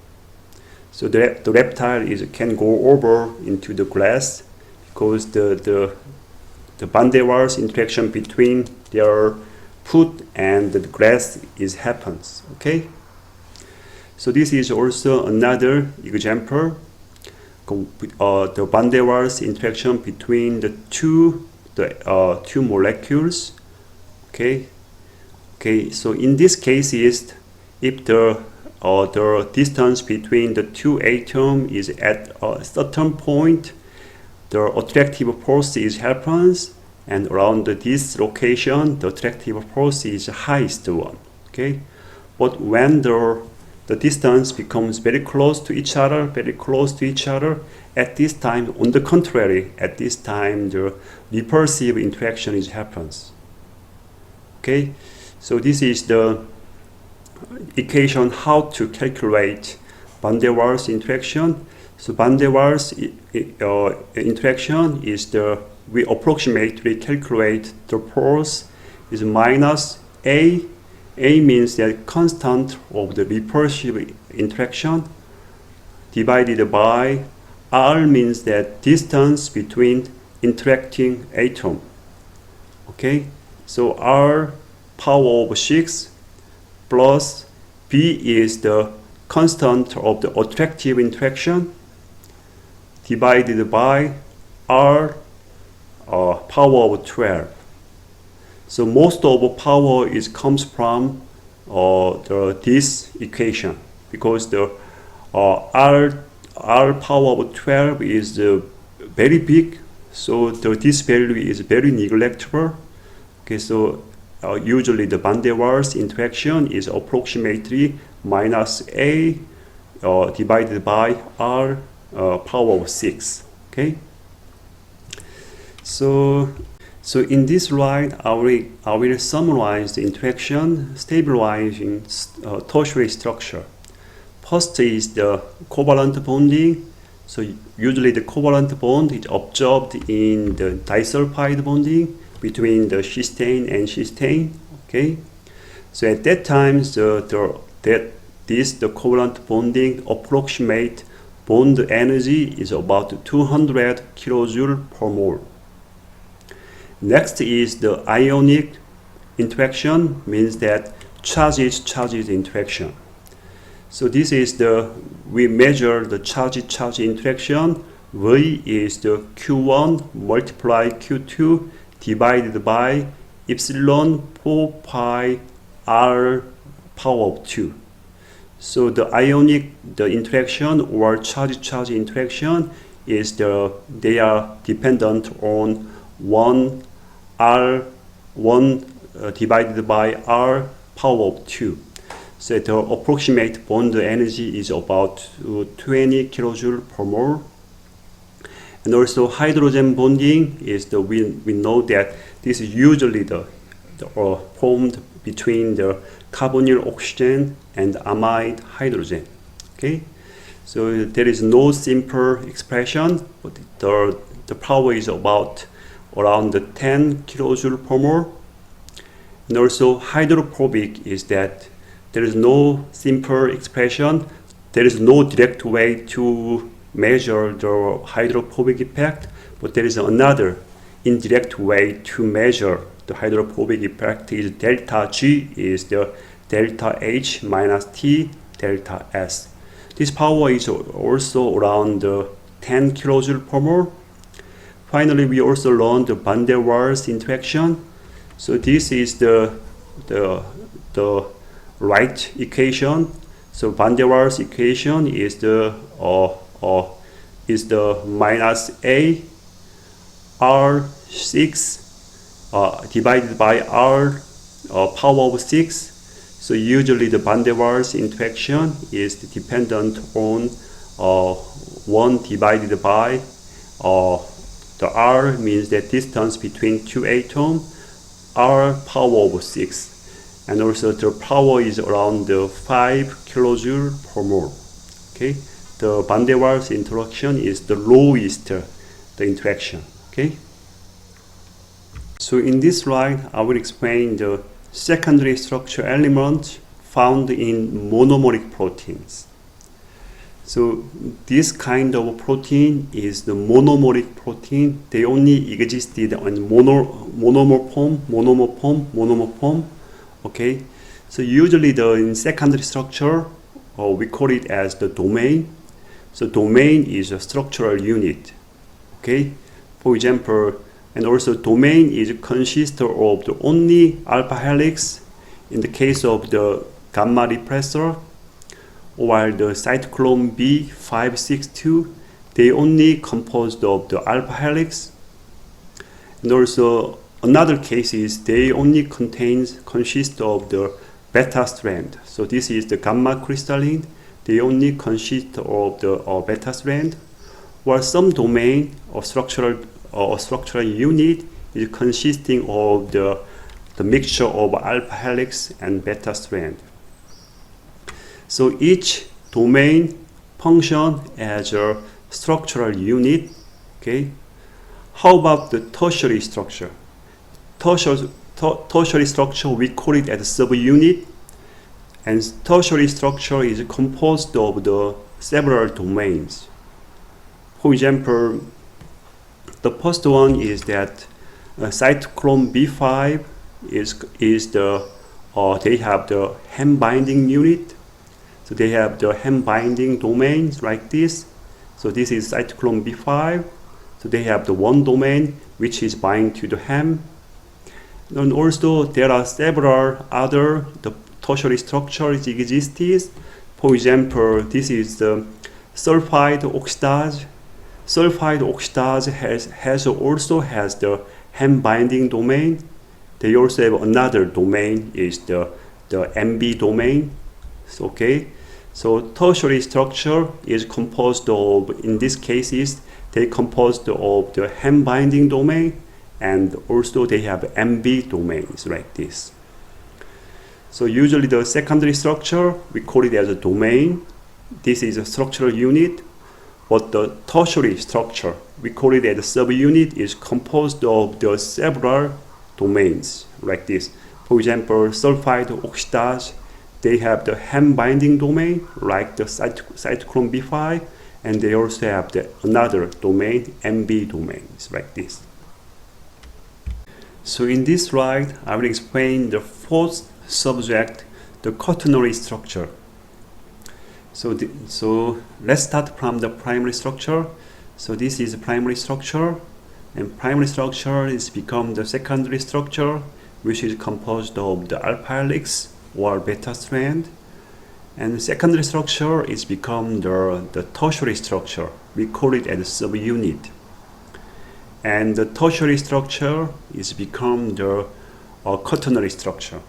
So the reptile can go over into the glass, because the van der Waals interaction between their foot and the glass happens. Okay. So this is also another example. The van der Waals interaction between the two molecules. Okay. Okay. So in this case, if the distance between the two atoms is at a certain point, the attractive force happens, and around this location, the attractive force is the highest one. Okay, but when the distance becomes very close to each other, at this time, on the contrary, at this time, the repulsive interaction happens. Okay, so this is the equation how to calculate van der Waals interaction. So van der Waals interaction is we approximately calculate the force is minus A. A means that constant of the repulsive interaction divided by R means that distance between interacting atom. Okay, so R power of 6 plus B is the constant of the attractive interaction divided by R power of 12. So most of power comes from this equation, because the R power of 12 is very big, so this value is very negligible. Okay, so usually the van der Waals interaction is approximately minus A divided by R power of 6. Okay. So in this slide, I will summarize the interaction stabilizing tertiary structure. First is the covalent bonding. So usually the covalent bond is observed in the disulfide bonding between the cysteine and cysteine. Okay, so at that time, the covalent bonding approximate bond energy is about 200 kilojoule per mole. Next is the ionic interaction means that charges interaction. So this is we measure the charge interaction. V is the Q1 multiply Q2 divided by epsilon 4 pi R power of 2. So the interaction or charge interaction is they are dependent on 1 divided by R power of 2. So the approximate bond energy is about 20 kilojoule per mole. And also hydrogen bonding is we know that this is usually formed between the carbonyl oxygen and amide hydrogen. Okay, so there is no simple expression, but the power is about around 10 kilojoule per mole. And also hydrophobic is that there is no simple expression. There is no direct way to measure the hydrophobic effect, but there is another indirect way to measure the hydrophobic effect. Is delta G is the delta H minus T delta S. This power is also around 10 kilojoule per mole. Finally, we also learned the van der Waals interaction. So this is the right equation. So van der Waals equation is the minus A R6 divided by R power of 6. So usually the van der Waals interaction is dependent on 1 divided by the R means the distance between two atoms, R power of 6. And also the power is around 5 kilojoule per mole. Okay, the van der Waals interaction is the lowest the interaction. Okay, so in this slide I will explain the secondary structure elements found in monomeric proteins. So this kind of protein is the monomeric protein. They only existed on monomer form. Okay, so usually in secondary structure, we call it as the domain. So domain is a structural unit. Okay, for example, and also domain is consists of the only alpha helix in the case of the gamma repressor, while the cytochrome B562 they only composed of the alpha helix. And also another case is they only consist of the beta strand. So this is the gamma crystalline. They only consist of the beta strand. While some domain or structural unit is consisting of the mixture of alpha helix and beta strand. So each domain function as a structural unit. Okay. How about the tertiary structure? Tertiary structure, we call it as a subunit, and tertiary structure is composed of the several domains. For example, the first one is that cytochrome B5 they have the hem binding unit. So they have the hem binding domains like this. So this is cytochrome B5. So they have the one domain which is bind to the hem. And also there are several other tertiary structures exists. For example, this is the sulfide oxidase. Sulfide oxidase also has the hem binding domain. They also have another domain is the MB domain. So, okay. So tertiary structure is composed of, in these cases, they composed of the hem binding domain, and also they have MB domains like this. So usually the secondary structure, we call it as a domain. This is a structural unit. But the tertiary structure, we call it as a subunit, is composed of the several domains like this. For example, sulfide oxidase, they have the hem binding domain like the cytochrome B5, and they also have another domain, MB domains like this. So in this slide, I will explain the fourth subject, the quaternary structure. So let's start from the primary structure. So this is primary structure, and primary structure is become the secondary structure, which is composed of the alpha helix or beta strand. And the secondary structure is become the tertiary structure. We call it as a subunit. And the tertiary structure is become the quaternary structure.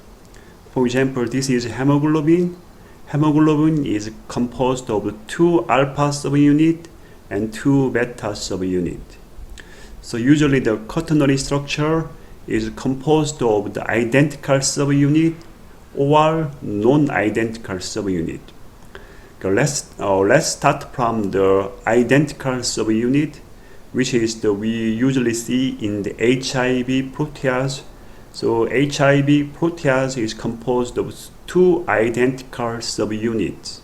For example, this is hemoglobin. Hemoglobin is composed of 2 alpha subunit and 2 beta subunit. So usually the quaternary structure is composed of the identical subunit or non-identical subunit. Let's start from the identical subunit, which is we usually see in the HIV protease. So HIV protease is composed of 2 identical subunits.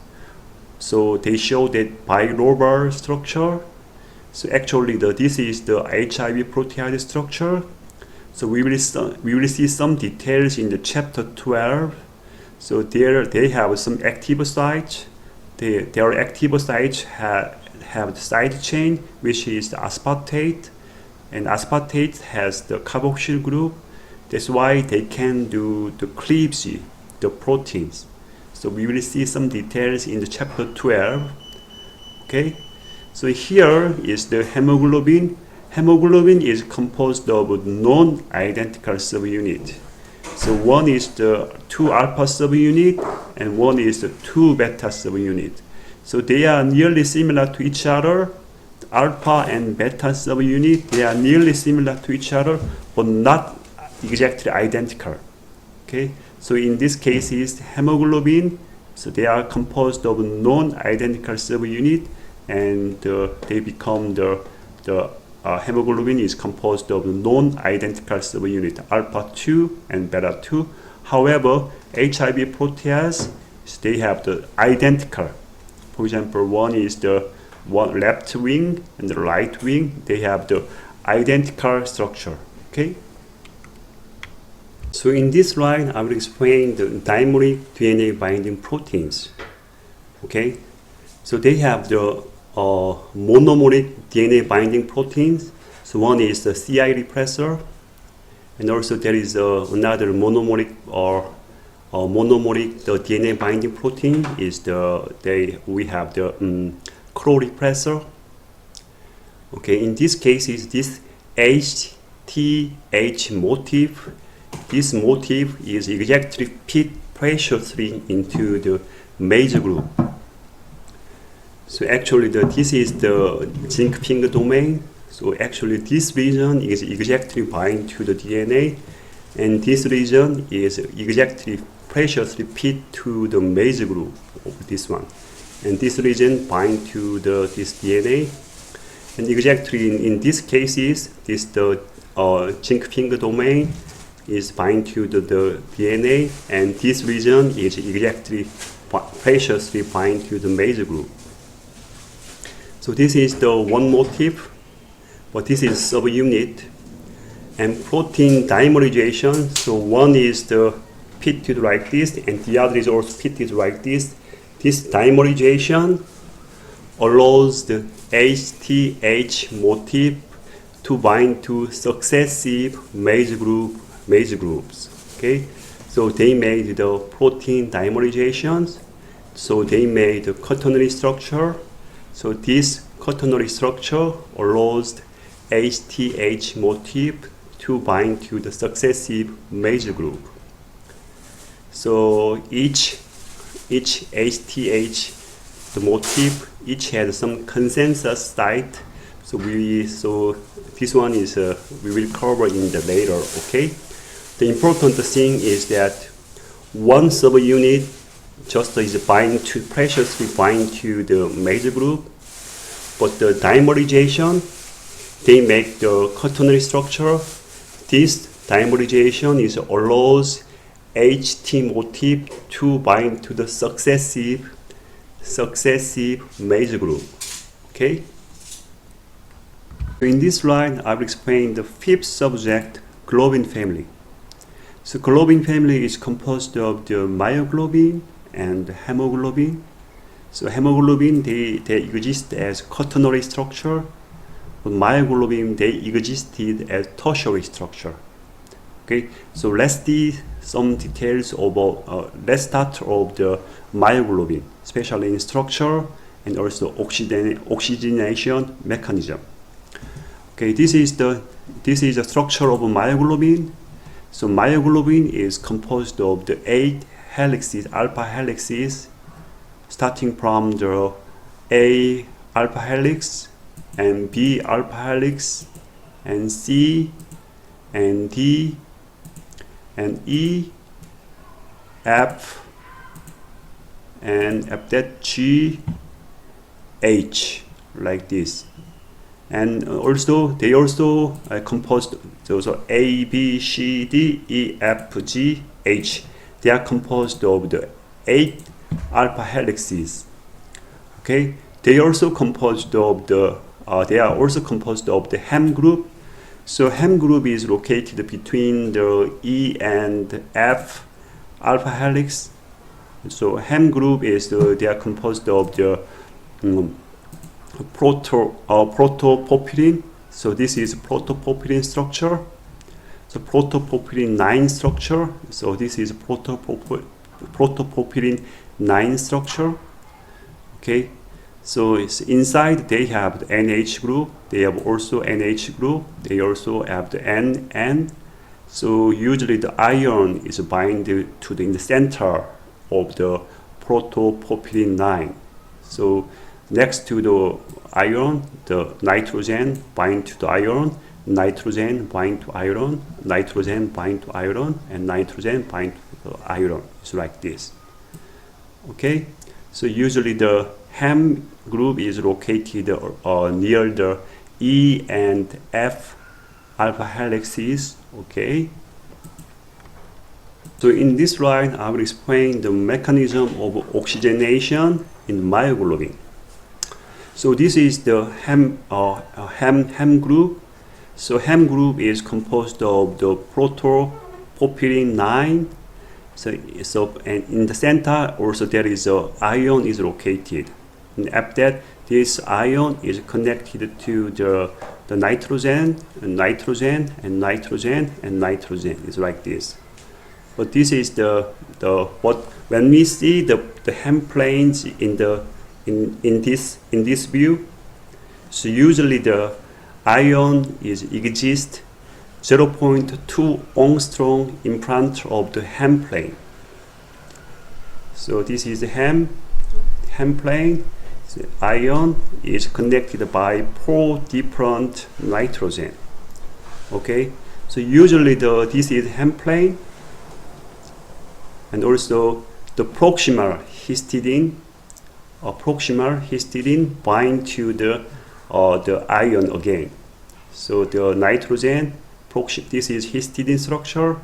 So they show that bilobar structure. So actually this is the HIV protease structure. So we will see some details in the chapter 12. So there they have some active sites. Their active sites have the side chain, which is the aspartate, and aspartate has the carboxyl group. That's why they can do the cleavage, the proteins. So we will see some details in the chapter 12. Okay, so here is the hemoglobin. Hemoglobin is composed of non-identical subunit. So one is the 2 alpha subunit and one is the 2 beta subunit. So they are nearly similar to each other. The alpha and beta subunit, they are nearly similar to each other, but not exactly identical. Okay, so in this case is hemoglobin. So they are composed of non-identical subunit, and they become the hemoglobin is composed of non-identical subunit alpha 2 and beta 2. However, HIV protease, they have the identical. For example, one is the left wing and the right wing. They have the identical structure. Okay. So in this slide, I will explain the dimeric DNA binding proteins. Okay. So they have the monomeric DNA binding proteins. So one is the CI repressor, and also there is another monomeric the DNA binding protein is we have the CRO repressor. Okay, in this case is this HTH motif. This motif is exactly fit preciously into the major group. So actually this is the zinc finger domain. So actually this region is exactly bind to the DNA, and this region is exactly preciously fit to the major group of this one. And this region bind to this DNA. And exactly in this cases, the zinc finger domain is bind to the DNA, and this region is exactly preciously bind to the major group. So this is the one motif, but this is subunit. And protein dimerization, so one is the pitted like this, and the other is also pitted like this. This dimerization allows the HTH motif to bind to successive major groups. Okay, so they made the protein dimerizations. So they made the quaternary structure. So this quaternary structure allows HTH motif to bind to the successive major group. So each HTH, the motif, each has some consensus site. So this one is we will cover in the later. Okay. The important thing is that one subunit just is preciously bind to the major group, but the dimerization, they make the quaternary structure. This dimerization allows HT motif to bind to the successive major group. Okay. In this slide, I will explain the fifth subject, globin family. So globin family is composed of the myoglobin and hemoglobin. So hemoglobin, they exist as quaternary structure, but myoglobin, they existed as tertiary structure. Okay, so let's see some details about, let's start of the myoglobin, especially in structure and also oxygenation mechanism. Okay, this is the structure of myoglobin. So myoglobin is composed of the 8 helices, alpha helices, starting from the A alpha helix and B alpha helix and C and D and E, F, and after that G, H, like this. And also they also composed also A, B, C, D, E, F, G, H. They are composed of the 8 alpha helices. Okay, they also composed of the they are also composed of the hem group. So hem group is located between the E and F alpha helix. So hem group is they are composed of the protopopylene. So this is protopopylene structure. So protopopylene 9 structure. So this is protopopylene 9 structure. Okay. So it's inside they have the NH group. They have also NH group. They also have the N. So usually the iron is bind to in the center of the protopopylene 9. So next to the iron, the nitrogen bind to the iron, nitrogen bind to iron, nitrogen bind to iron, and nitrogen bind to the iron. It's like this. Okay, so usually the hem group is located near the E and F alpha helices. Okay. So in this slide, I will explain the mechanism of oxygenation in myoglobin. So this is the hem group. So hem group is composed of the protopopylene 9. So and in the center also there is a ion is located. And after that, this ion is connected to the nitrogen, and nitrogen, and nitrogen, and nitrogen. It's like this. But this is the what when we see the hem planes in this view. So usually the ion is exist 0.2 angstrom in front of the hem plane. So this is the hem plane. The ion is connected by 4 different nitrogen. Okay, so usually this is hem plane, and also the proximal histidine bind to the ion again. So the nitrogen, this is histidine structure.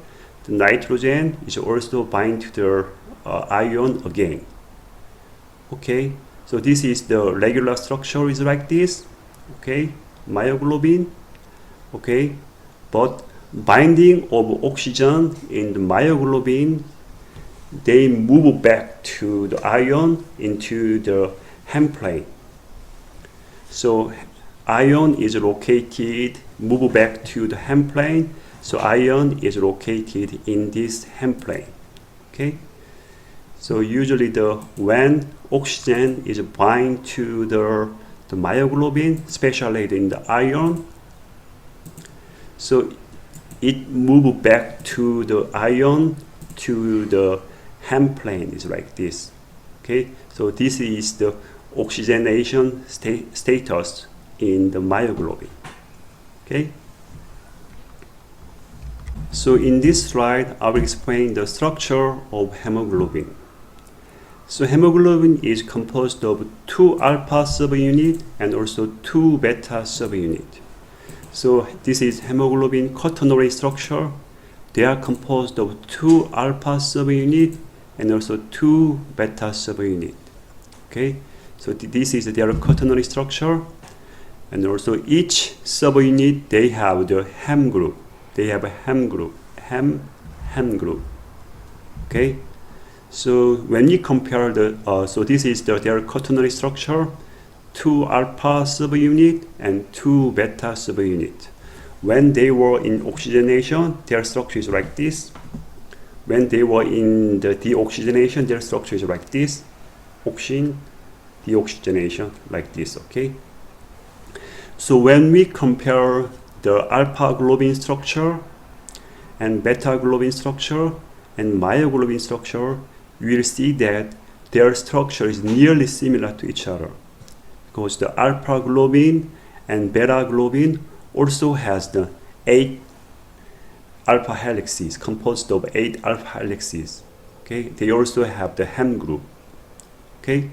The nitrogen is also bind to the ion again. Okay, so this is the regular structure is like this. Okay, myoglobin. Okay, but binding of oxygen in the myoglobin, they move back to the ion into the hem plane. So ion is located, move back to the hem plane. So ion is located in this hem plane. Okay. So usually when oxygen is bind to the myoglobin, especially in the ion, so it move back to the ion to the hem plane is like this. Okay, so this is the oxygenation status in the myoglobin. Okay, so in this slide I will explain the structure of hemoglobin. So hemoglobin is composed of 2 alpha subunit and also 2 beta subunit. So this is hemoglobin quaternary structure. They are composed of 2 alpha subunit and also 2 beta subunit. Okay, so this is their quaternary structure, and also each subunit they have the hem group. they have a hem group, hem group. Okay, so when we compare the, so this is their quaternary structure, 2 alpha subunit and 2 beta subunit. When they were in oxygenation, their structure is like this. When they were in the deoxygenation, their structure is like this. Oxygen, deoxygenation, like this, okay? So when we compare the alpha globin structure and beta globin structure and myoglobin structure, we will see that their structure is nearly similar to each other, because the alpha globin and beta globin also has the 8 alpha helices, composed of 8 alpha helices. Okay, they also have the hem group. Okay,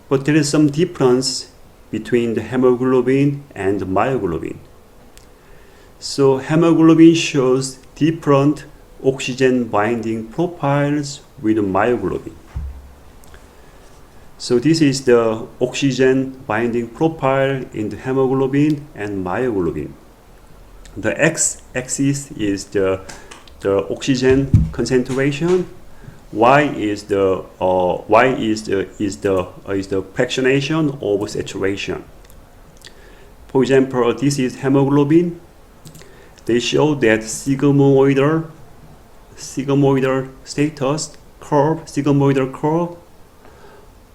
but there is some difference between the hemoglobin and myoglobin. So hemoglobin shows different oxygen binding profiles with myoglobin. So this is the oxygen binding profile in the hemoglobin and myoglobin. The x-axis is the oxygen concentration. Y is the fractionation of saturation. For example, this is hemoglobin. They show that sigmoidal status curve, sigmoidal curve.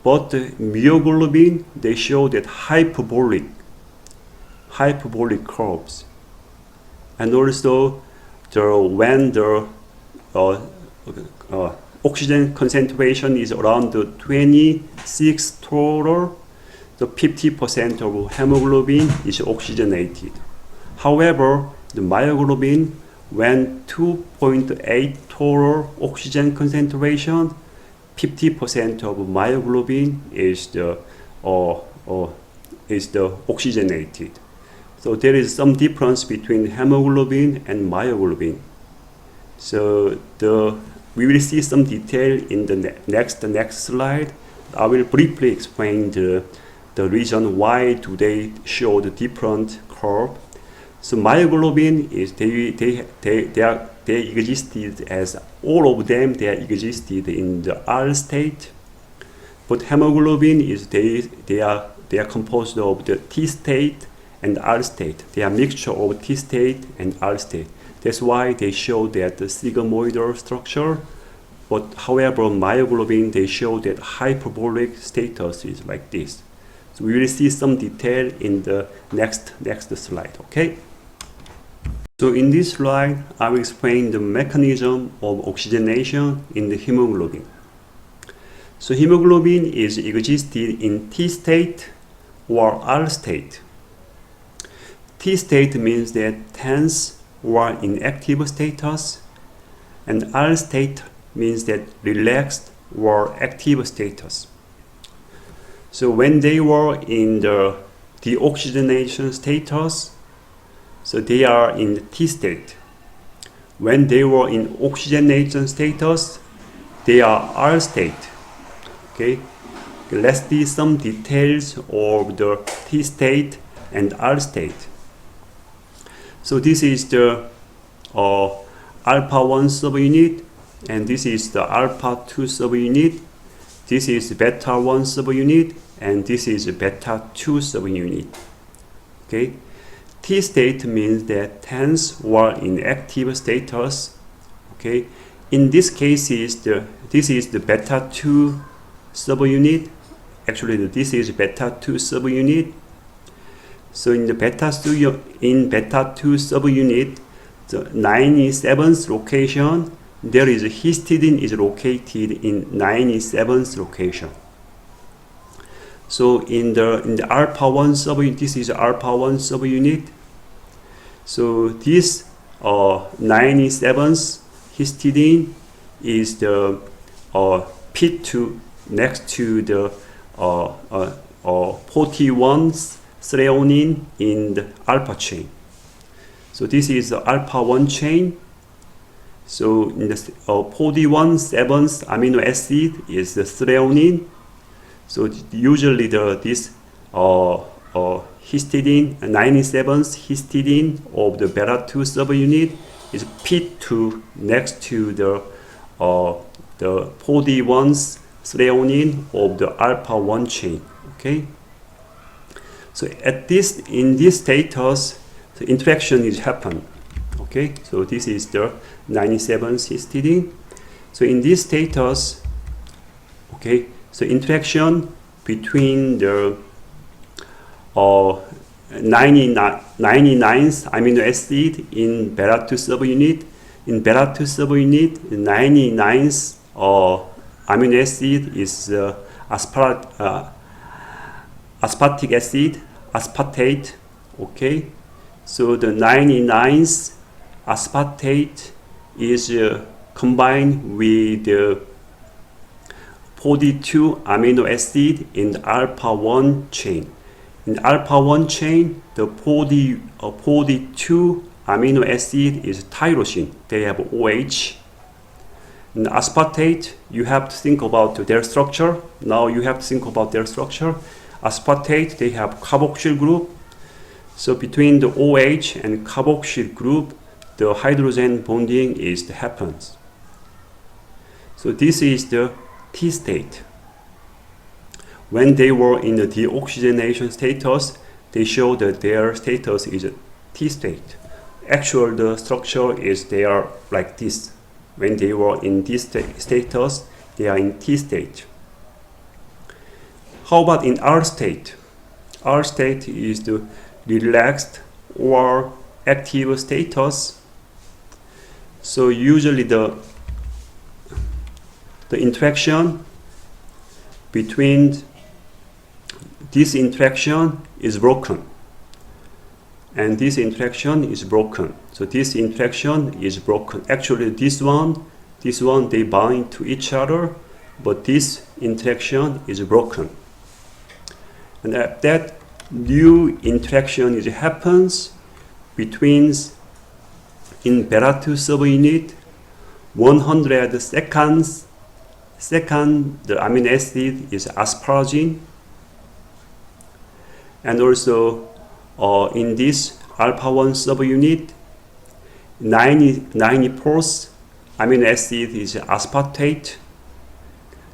But the myoglobin, they show that hyperbolic curves. And also, when the oxygen concentration is around 26 total, the 50% of hemoglobin is oxygenated. However, the myoglobin, when 2.8 total oxygen concentration, 50% of myoglobin is the oxygenated. So there is some difference between hemoglobin and myoglobin. So we will see some detail in the next slide. I will briefly explain the reason why do they show the different curve. So myoglobin is they existed as all of them. They existed in the R state, but hemoglobin is they are composed of the T state and R state. They are mixture of T state and R state. That's why they show that the sigmoidal structure. But however, myoglobin, they show that hyperbolic status is like this. So we will see some detail in the next slide. Okay. So in this slide, I will explain the mechanism of oxygenation in the hemoglobin. So hemoglobin is existed in T state or R state. T state means that tense or inactive status, and R state means that relaxed or active status. So when they were in the deoxygenation status, so they are in the T state. When they were in oxygenation status, they are R state. Okay, let's see some details of the T state and R state. So this is the alpha 1 subunit, and this is the alpha 2 subunit. This is beta 1 subunit, and this is beta 2 subunit. Okay. T state means that tense or inactive status. Okay, in this case this is the beta 2 subunit. Actually, this is beta 2 subunit. So in the beta 2 subunit, the 97th location, there is a histidine is located in 97th location. So in the alpha 1 subunit, this is alpha 1 subunit. So this 97th histidine is the P2 next to the 41th threonine in the alpha chain. So this is the alpha 1 chain. So in the 41/7th amino acid is the threonine. So usually this histidine, 97th histidine of the beta 2 subunit is P2 next to the 4D1's threonine of the alpha 1 chain. Okay. So in this status, the interaction is happen. Okay. So this is the 97 cysteine. So in this status, okay, so interaction between the 99th amino acid in beta 2 subunit. In beta 2 subunit, 99th amino acid is aspartic acid, aspartate. Okay, so the 99th aspartate is combined with the 42 amino acid in the alpha 1 chain. In the alpha 1 chain, the 42 amino acid is tyrosine. They have OH. In the aspartate, you have to think about their structure. Now you have to think about their structure. Aspartate, they have carboxyl group. So between the OH and carboxyl group, the hydrogen bonding happens. So this is the T state. When they were in the deoxygenation status, they show that their status is a T state. Actual the structure is they are like this. When they were in this status, they are in T state. How about in R state? R state is the relaxed or active status. So usually the interaction between this interaction is broken, and this interaction is broken. So this interaction is broken. Actually, this one, they bind to each other, but this interaction is broken. And that new interaction happens between in beta 2 subunit 100 seconds. The amino acid is asparagine, and also in this alpha 1 subunit 94th amino acid is aspartate.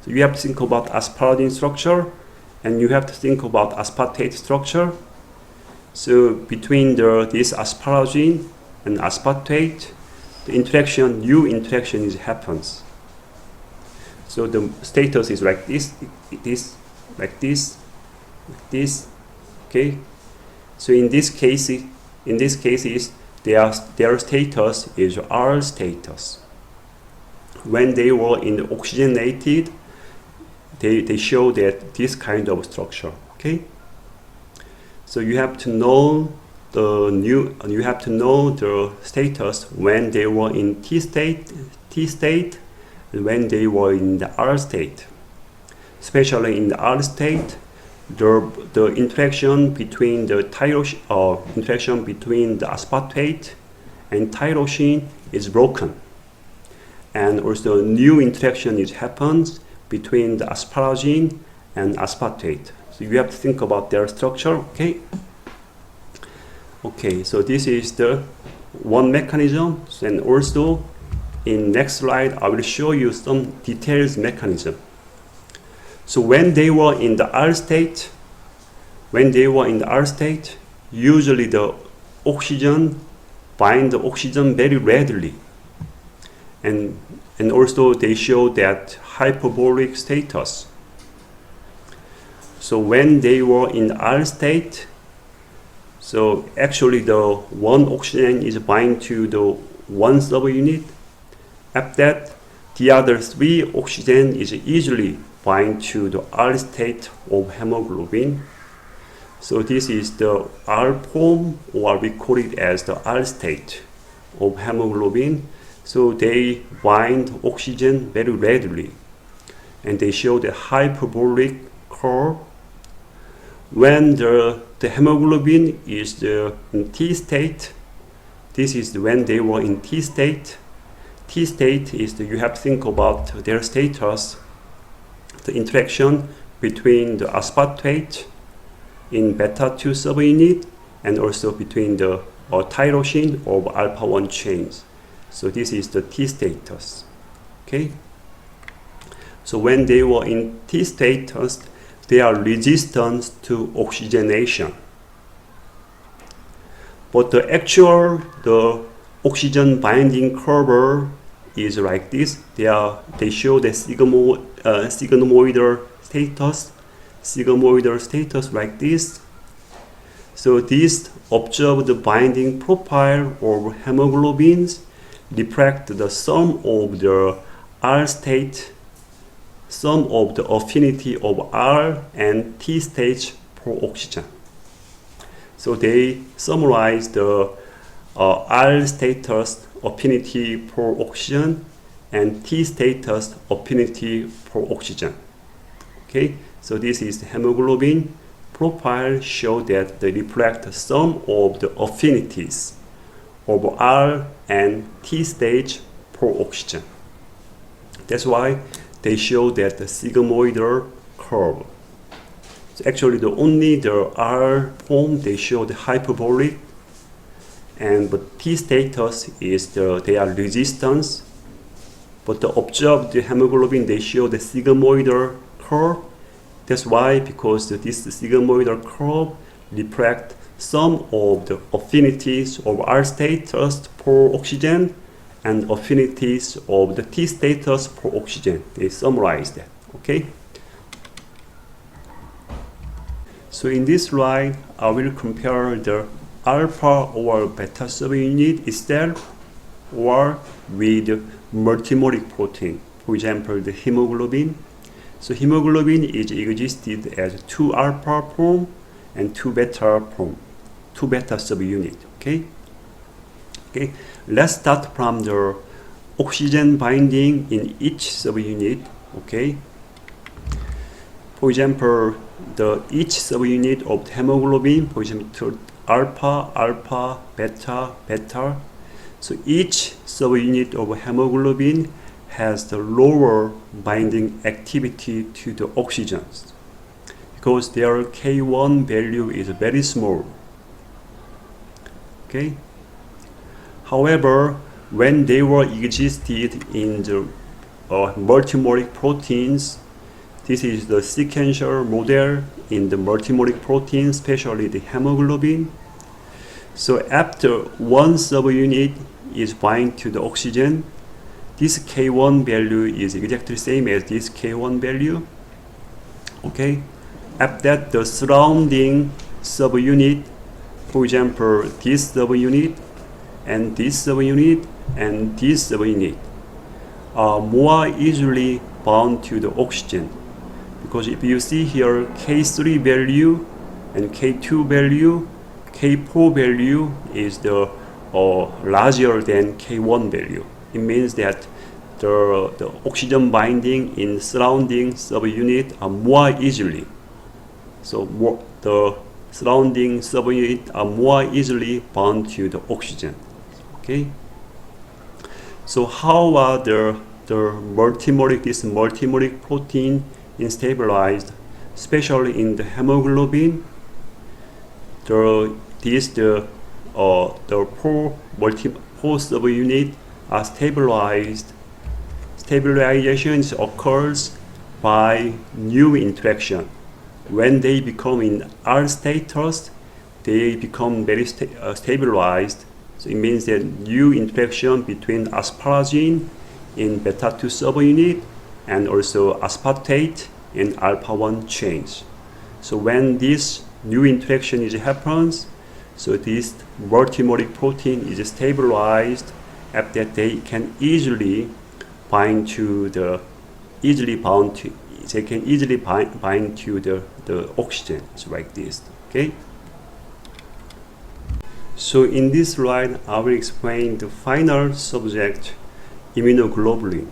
So you have to think about asparagine structure, and you have to think about aspartate structure. So between this asparagine and aspartate, the new interaction happens. So the status is like this, like this. Okay. So in this cases, their status is R status. When they were in the oxygenated, they show that this kind of structure. Okay. So you have to know the status when they were in T state, and when they were in the R state. Especially in the R state, the interaction between the interaction between the aspartate and tyrosine is broken, and also new interaction happens between the asparagine and aspartate. So you have to think about their structure. Okay, so this is the one mechanism, and also in next slide I will show you some details mechanism. So when they were in the R state, usually the oxygen bind the oxygen very readily, and also they show that hyperbolic status. So when they were in R state, so actually the one oxygen is bind to the one subunit. After that, the other three oxygen is easily bind to the R state of hemoglobin. So this is the R form, or we call it as the R state of hemoglobin. So they bind oxygen very readily, and they show the hyperbolic curve. When the hemoglobin is in T state, this is when they were in T state. T state is you have to think about their status, the interaction between the aspartate in beta 2 subunit, and also between the tyrosine of alpha 1 chains. So this is the T status. Okay. So when they were in T status, they are resistant to oxygenation. But the oxygen binding curve is like this. They show the sigmoidal status like this. So this observed binding profile of hemoglobins reflect the sum of the R state, sum of the affinity of R and T stage for oxygen. So they summarize the R status affinity for oxygen and T status affinity for oxygen. Okay, so this is the hemoglobin profile, show that they reflect the sum of the affinities of R and T stage for oxygen. That's why they show that the sigmoidal curve. So actually, the R form they show the hyperbolic, but T status is they are resistance. But the observed hemoglobin they show the sigmoidal curve. That's why, because this sigmoidal curve reflect some of the affinities of R status for oxygen and affinities of the T status for oxygen. They summarize that. Okay. So in this slide, I will compare the alpha or beta subunit itself or with multimolecular protein. For example, the hemoglobin. So hemoglobin is existed as 2 alpha form and 2 beta form, 2 beta subunit. Okay. Okay. Let's start from the oxygen binding in each subunit. Okay. For example, each subunit of the hemoglobin, for example, alpha, beta. So each subunit of hemoglobin has the lower binding activity to the oxygens because their K1 value is very small. Okay. However, when they were existed in the multimolecular proteins, this is the sequential model in the multimolecular proteins, especially the hemoglobin. So after one subunit is bind to the oxygen, this K1 value is exactly same as this K1 value. Okay. After that, the surrounding subunit, for example, this subunit and this subunit and this subunit are more easily bound to the oxygen. Because if you see here K3 value and K2 value, K4 value is the larger than K1 value. It means that the oxygen binding in surrounding subunit are more easily. So the surrounding subunit are more easily bound to the oxygen. Okay. So how are the multimolecular protein stabilized, especially in the hemoglobin? The four subunit are stabilized. Stabilization occurs by new interaction. When they become in R status, they become very stabilized. So it means that new interaction between asparagine in beta-2 subunit and also aspartate in alpha-1 chains. So when this new interaction happens, so this multimolecular protein is stabilized. After that, they can easily bind to the oxygen. It's like this. Okay. So in this slide, I will explain the final subject, immunoglobulin.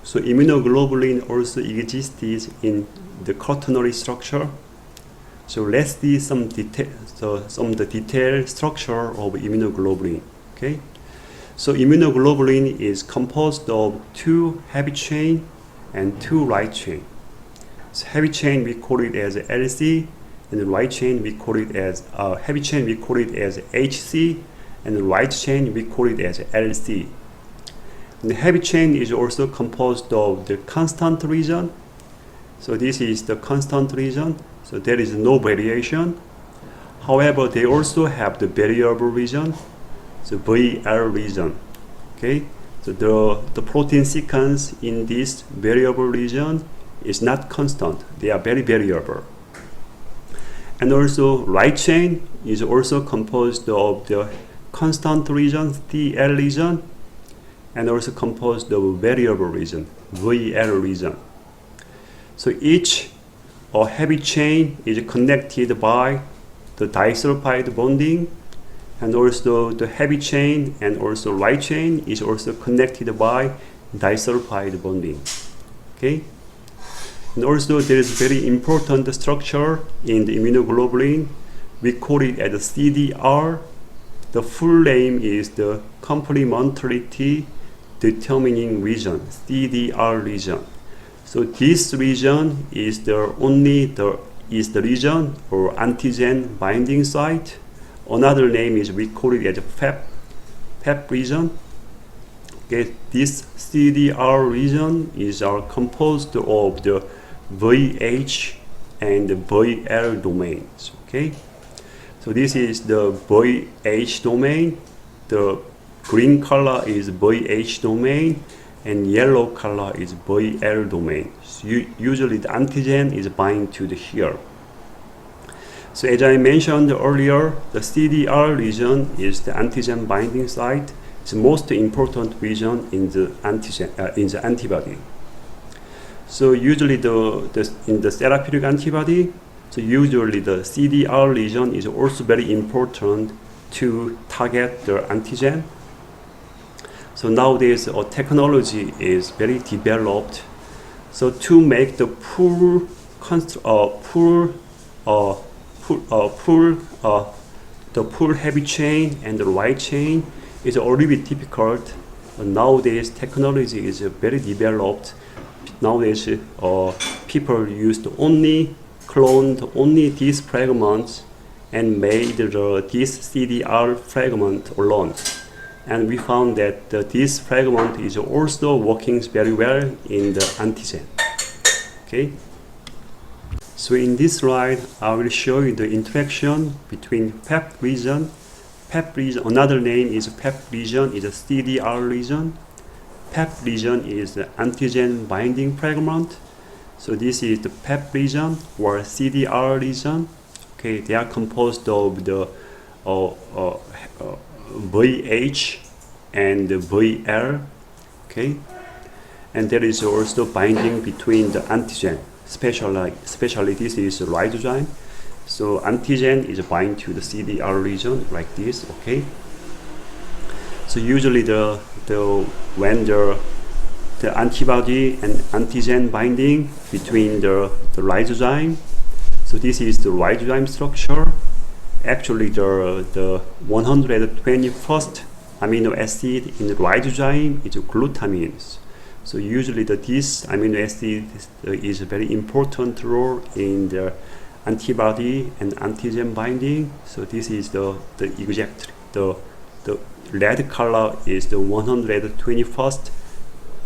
So immunoglobulin also exists in the quaternary structure. So let's see some of the detailed structure of immunoglobulin. Okay. So immunoglobulin is composed of 2 heavy chain and 2 light chain. So heavy chain we call it as LC, and the light chain we call it as HC, and the right chain we call it as LC. And the heavy chain is also composed of the constant region. So this is the constant region, so there is no variation. However, they also have the variable region, so VL region. Okay, so the protein sequence in this variable region is not constant, they are very variable. And also right chain is also composed of the constant region, DL region, and also composed of variable region, VL region. So each heavy chain is connected by the disulfide bonding, and also the heavy chain and also light chain is also connected by disulfide bonding. Okay, and also there is very important structure in the immunoglobulin. We call it as CDR. The full name is the complementarity determining region, CDR region. So this region is the region or antigen binding site. Another name is we call it as PEP region. Okay, this CDR region is composed of the VH and the VL domains. Okay, so this is the VH domain. The green color is VH domain, and yellow color is VL domain. So usually the antigen is bind to the here. So as I mentioned earlier, the CDR region is the antigen binding site. It's the most important region in the antibody. So usually in the therapeutic antibody, so usually the CDR region is also very important to target the antigen. So nowadays, technology is very developed. So to make the full heavy chain and the light chain is a little bit difficult. Nowadays, technology is very developed. Nowadays, people used cloned only these fragments and made this CDR fragment alone. And we found that this fragment is also working very well in the antigen. Okay. So in this slide, I will show you the interaction between PEP region. PEP region, another name is PEP region, is a CDR region. PEP region is the antigen binding fragment. So this is the PEP region or CDR region. Okay, they are composed of the VH and the VL. Okay, and there is also binding between the antigen. Especially this is lysozyme. So antigen is bind to the CDR region like this. Okay. So usually when the antibody and antigen binding between the lysozyme. So this is the lysozyme structure. Actually, the 121st amino acid in the lysozyme is glutamine. So usually this amino acid is a very important role in the antibody and antigen binding. So this is the red color is the 121st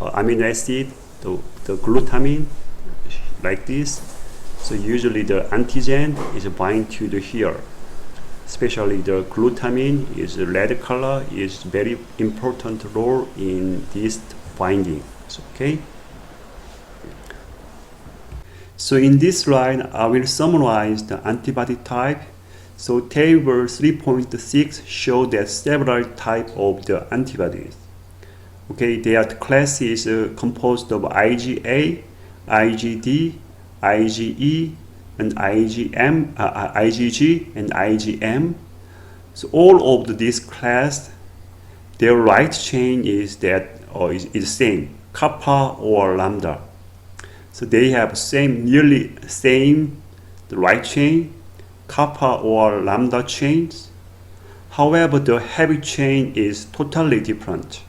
amino acid, the glutamine, like this. So usually the antigen is bind to the here. Especially the glutamine is the red color is very important role in this binding. Okay. So in this slide, I will summarize the antibody type. So table 3.6 show that several types of the antibodies. Okay, their class is composed of IgA, IgD, IgE, and IgG and IgM. So all of this class, their light chain is same, kappa or lambda. So they have nearly same the light chain, kappa or lambda chains. However, the heavy chain is totally different.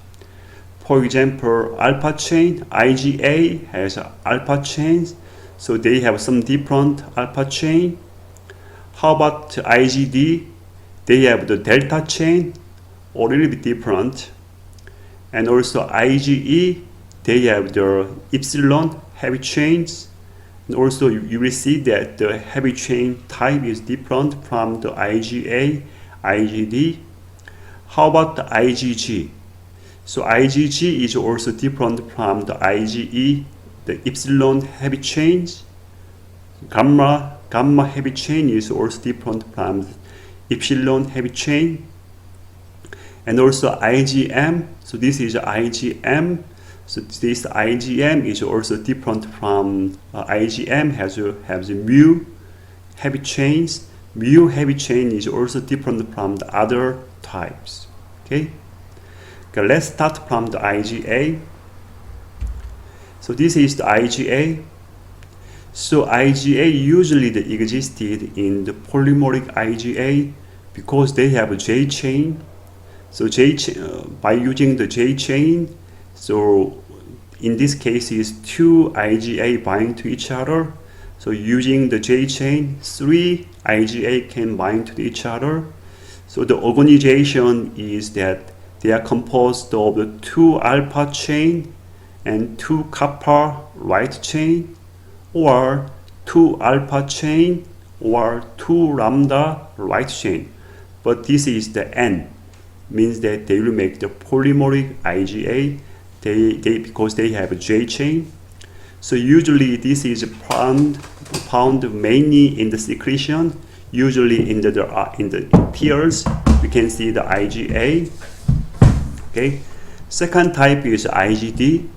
For example, alpha chain, IgA has alpha chains, so they have some different alpha chain. How about IgD? They have the delta chain. a little bit different. And also IgE, they have the epsilon heavy chains. And also you will see that the heavy chain type is different from the IgA, IgD. How about the IgG? So IgG is also different from the IgE, the epsilon heavy chains. Gamma heavy chain is also different from epsilon heavy chain. And also IgM, so this is IgM. So this IgM is also different from IgM, has a mu heavy chains. Mu heavy chain is also different from the other types. Okay, let's start from the IgA. So this is the IgA. So IgA usually they existed in the polymeric IgA because they have a J chain. So by using the J chain, so in this case is 2 IgA bind to each other. So using the J chain, 3 IgA can bind to each other. So the organization is that they are composed of the 2 alpha chain and 2 kappa right chain, or 2 alpha chain or 2 lambda right chain. But this is the N, means that they will make the polymeric IgA because they have a J chain. So usually this is found mainly in the secretion, usually in the tears. We can see the IgA. Okay. Second type is IgD.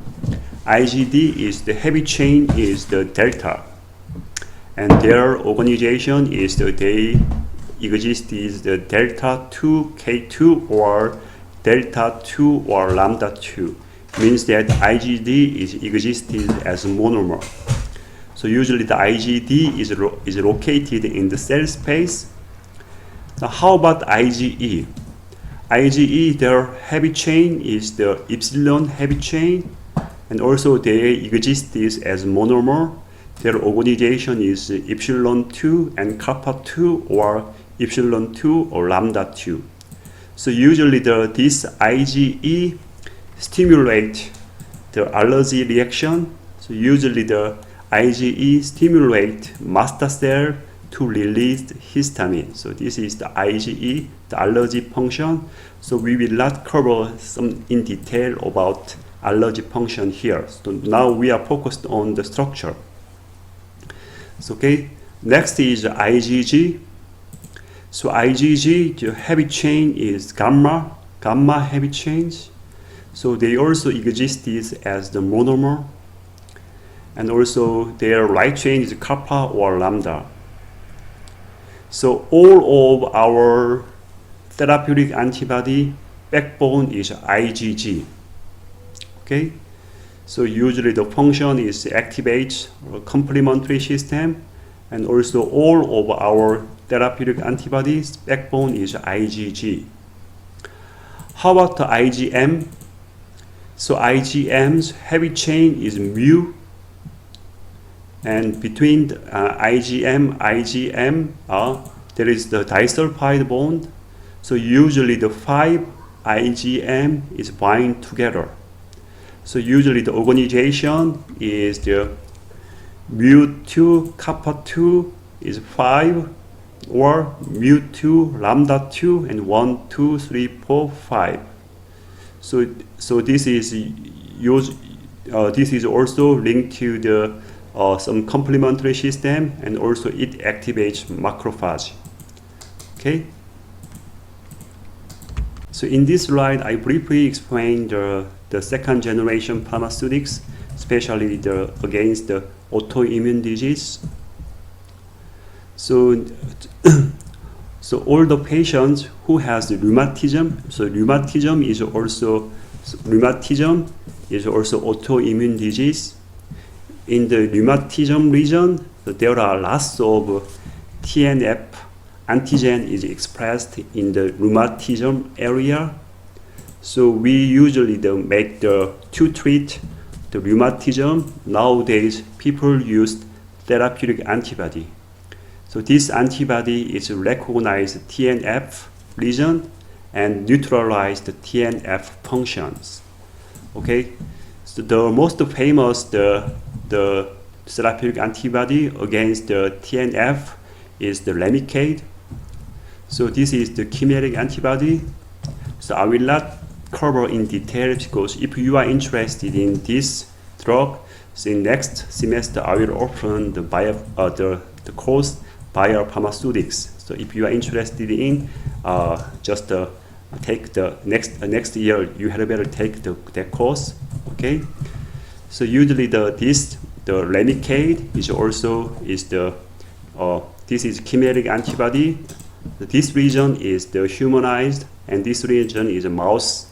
IgD is the heavy chain is the delta, and their organization is they exist is the delta 2 K2 or delta 2 or lambda 2. Means that IgD is existed as a monomer. So usually the IgD is located in the cell space. Now how about IgE? IgE, their heavy chain is the epsilon heavy chain, and also they exist as monomer. Their organization is epsilon 2 and kappa 2 or epsilon 2 or lambda 2. So usually this IgE stimulate the allergy reaction. So usually the IgE stimulate mast cell to release histamine. So this is the IgE, the allergy function. So we will not cover some in detail about allergy function here. So now we are focused on the structure. So okay, next is IgG. So IgG, the heavy chain is gamma heavy chains. So they also exist as the monomer, and also their right chain is kappa or lambda. So all of our therapeutic antibody backbone is IgG. Okay, so usually the function is activate a complementary system, and also all of our therapeutic antibodies backbone is IgG. How about the IgM? So IgM's heavy chain is mu, and between the, IgM, there is the disulfide bond. So usually the 5 IgM is bind together. So usually the organization is the mu2 kappa 2 is 5, or mu2 lambda 2 and 1 2 3 4 5. So this is also linked to the some complementary system, and also it activates macrophage. Okay. So in this slide, I briefly explained the second generation pharmaceutics, especially against the autoimmune disease. So all the patients who has rheumatism, so rheumatism is also autoimmune disease. In the rheumatism region, so there are lots of TNF antigen is expressed in the rheumatism area. So we usually to treat the rheumatism. Nowadays, people use therapeutic antibody. So this antibody is recognized TNF region, and neutralize the TNF functions. Okay, so the most famous the therapeutic antibody against the TNF is the Remicade. So this is the chimeric antibody. So I will not cover in detail because if you are interested in this drug, so in next semester I will open the course biopharmaceutics. So if you are interested in just take the next year, you had better take that course. Okay. So usually the Remicade is also this is chimeric antibody. This region is the humanized, and this region is a mouse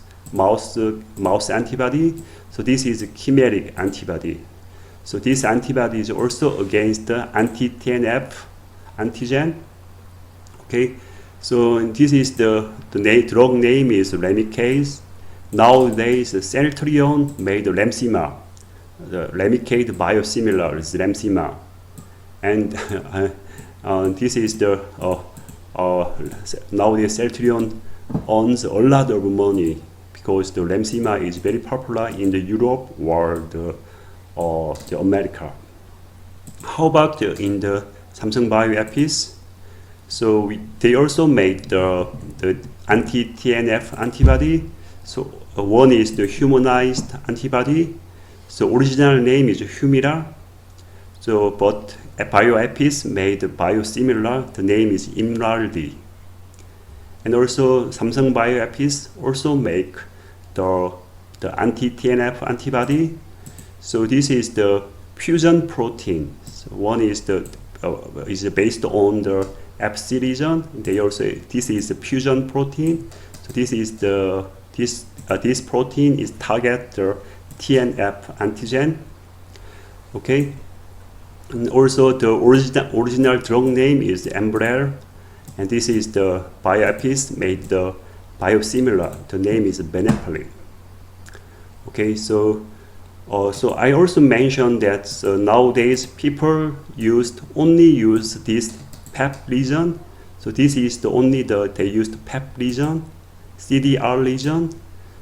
antibody. So this is a chimeric antibody. So this antibody is also against the anti-TNF antigen. Okay, so this is the drug name is Remicade. Nowadays, Celltrion made Remsima. The Remicade biosimilar is Remsima, and this is the nowadays Celltrion owns a lot of money because the Remsima is very popular in the Europe or the America. How about in the Samsung Bioepis? So they also made the anti-TNF antibody. So one is the humanized antibody. So original name is Humira. So but Bioepis made biosimilar. The name is Imraldi. And also Samsung Bioepis also make the anti-TNF antibody. So this is the fusion protein. So one is is based on the Fc region. They also this is the fusion protein. So this is this protein is target the TNF antigen. Okay. And also the original drug name is Embraer, and this is the Bioepis made the biosimilar. The name is Benepali. Okay, so I also mentioned that nowadays people only use this PEP region. So this is they used PEP region, CDR region.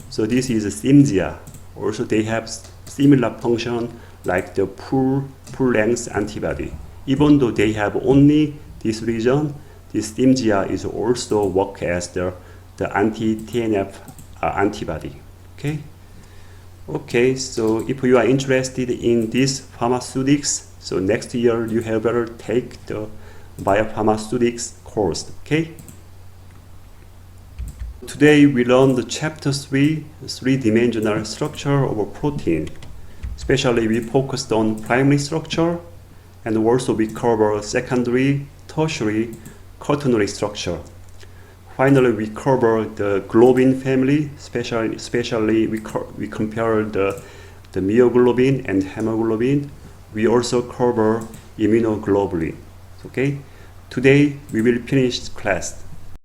So this is Cimzia. Also they have similar function like the full length antibody. Even though they have only this region, this Cimzia is also work as the anti-TNF antibody. Okay. Okay, so if you are interested in this pharmaceutics, so next year you have better take the biopharmaceutics course. Okay. Today we learned the chapter 3, three-dimensional structure of a protein. Especially we focused on primary structure, and also we cover secondary, tertiary, quaternary structure. Finally, we cover the globin family, especially we compare the myoglobin and hemoglobin. We also cover immunoglobulin. Okay. Today we will finish class.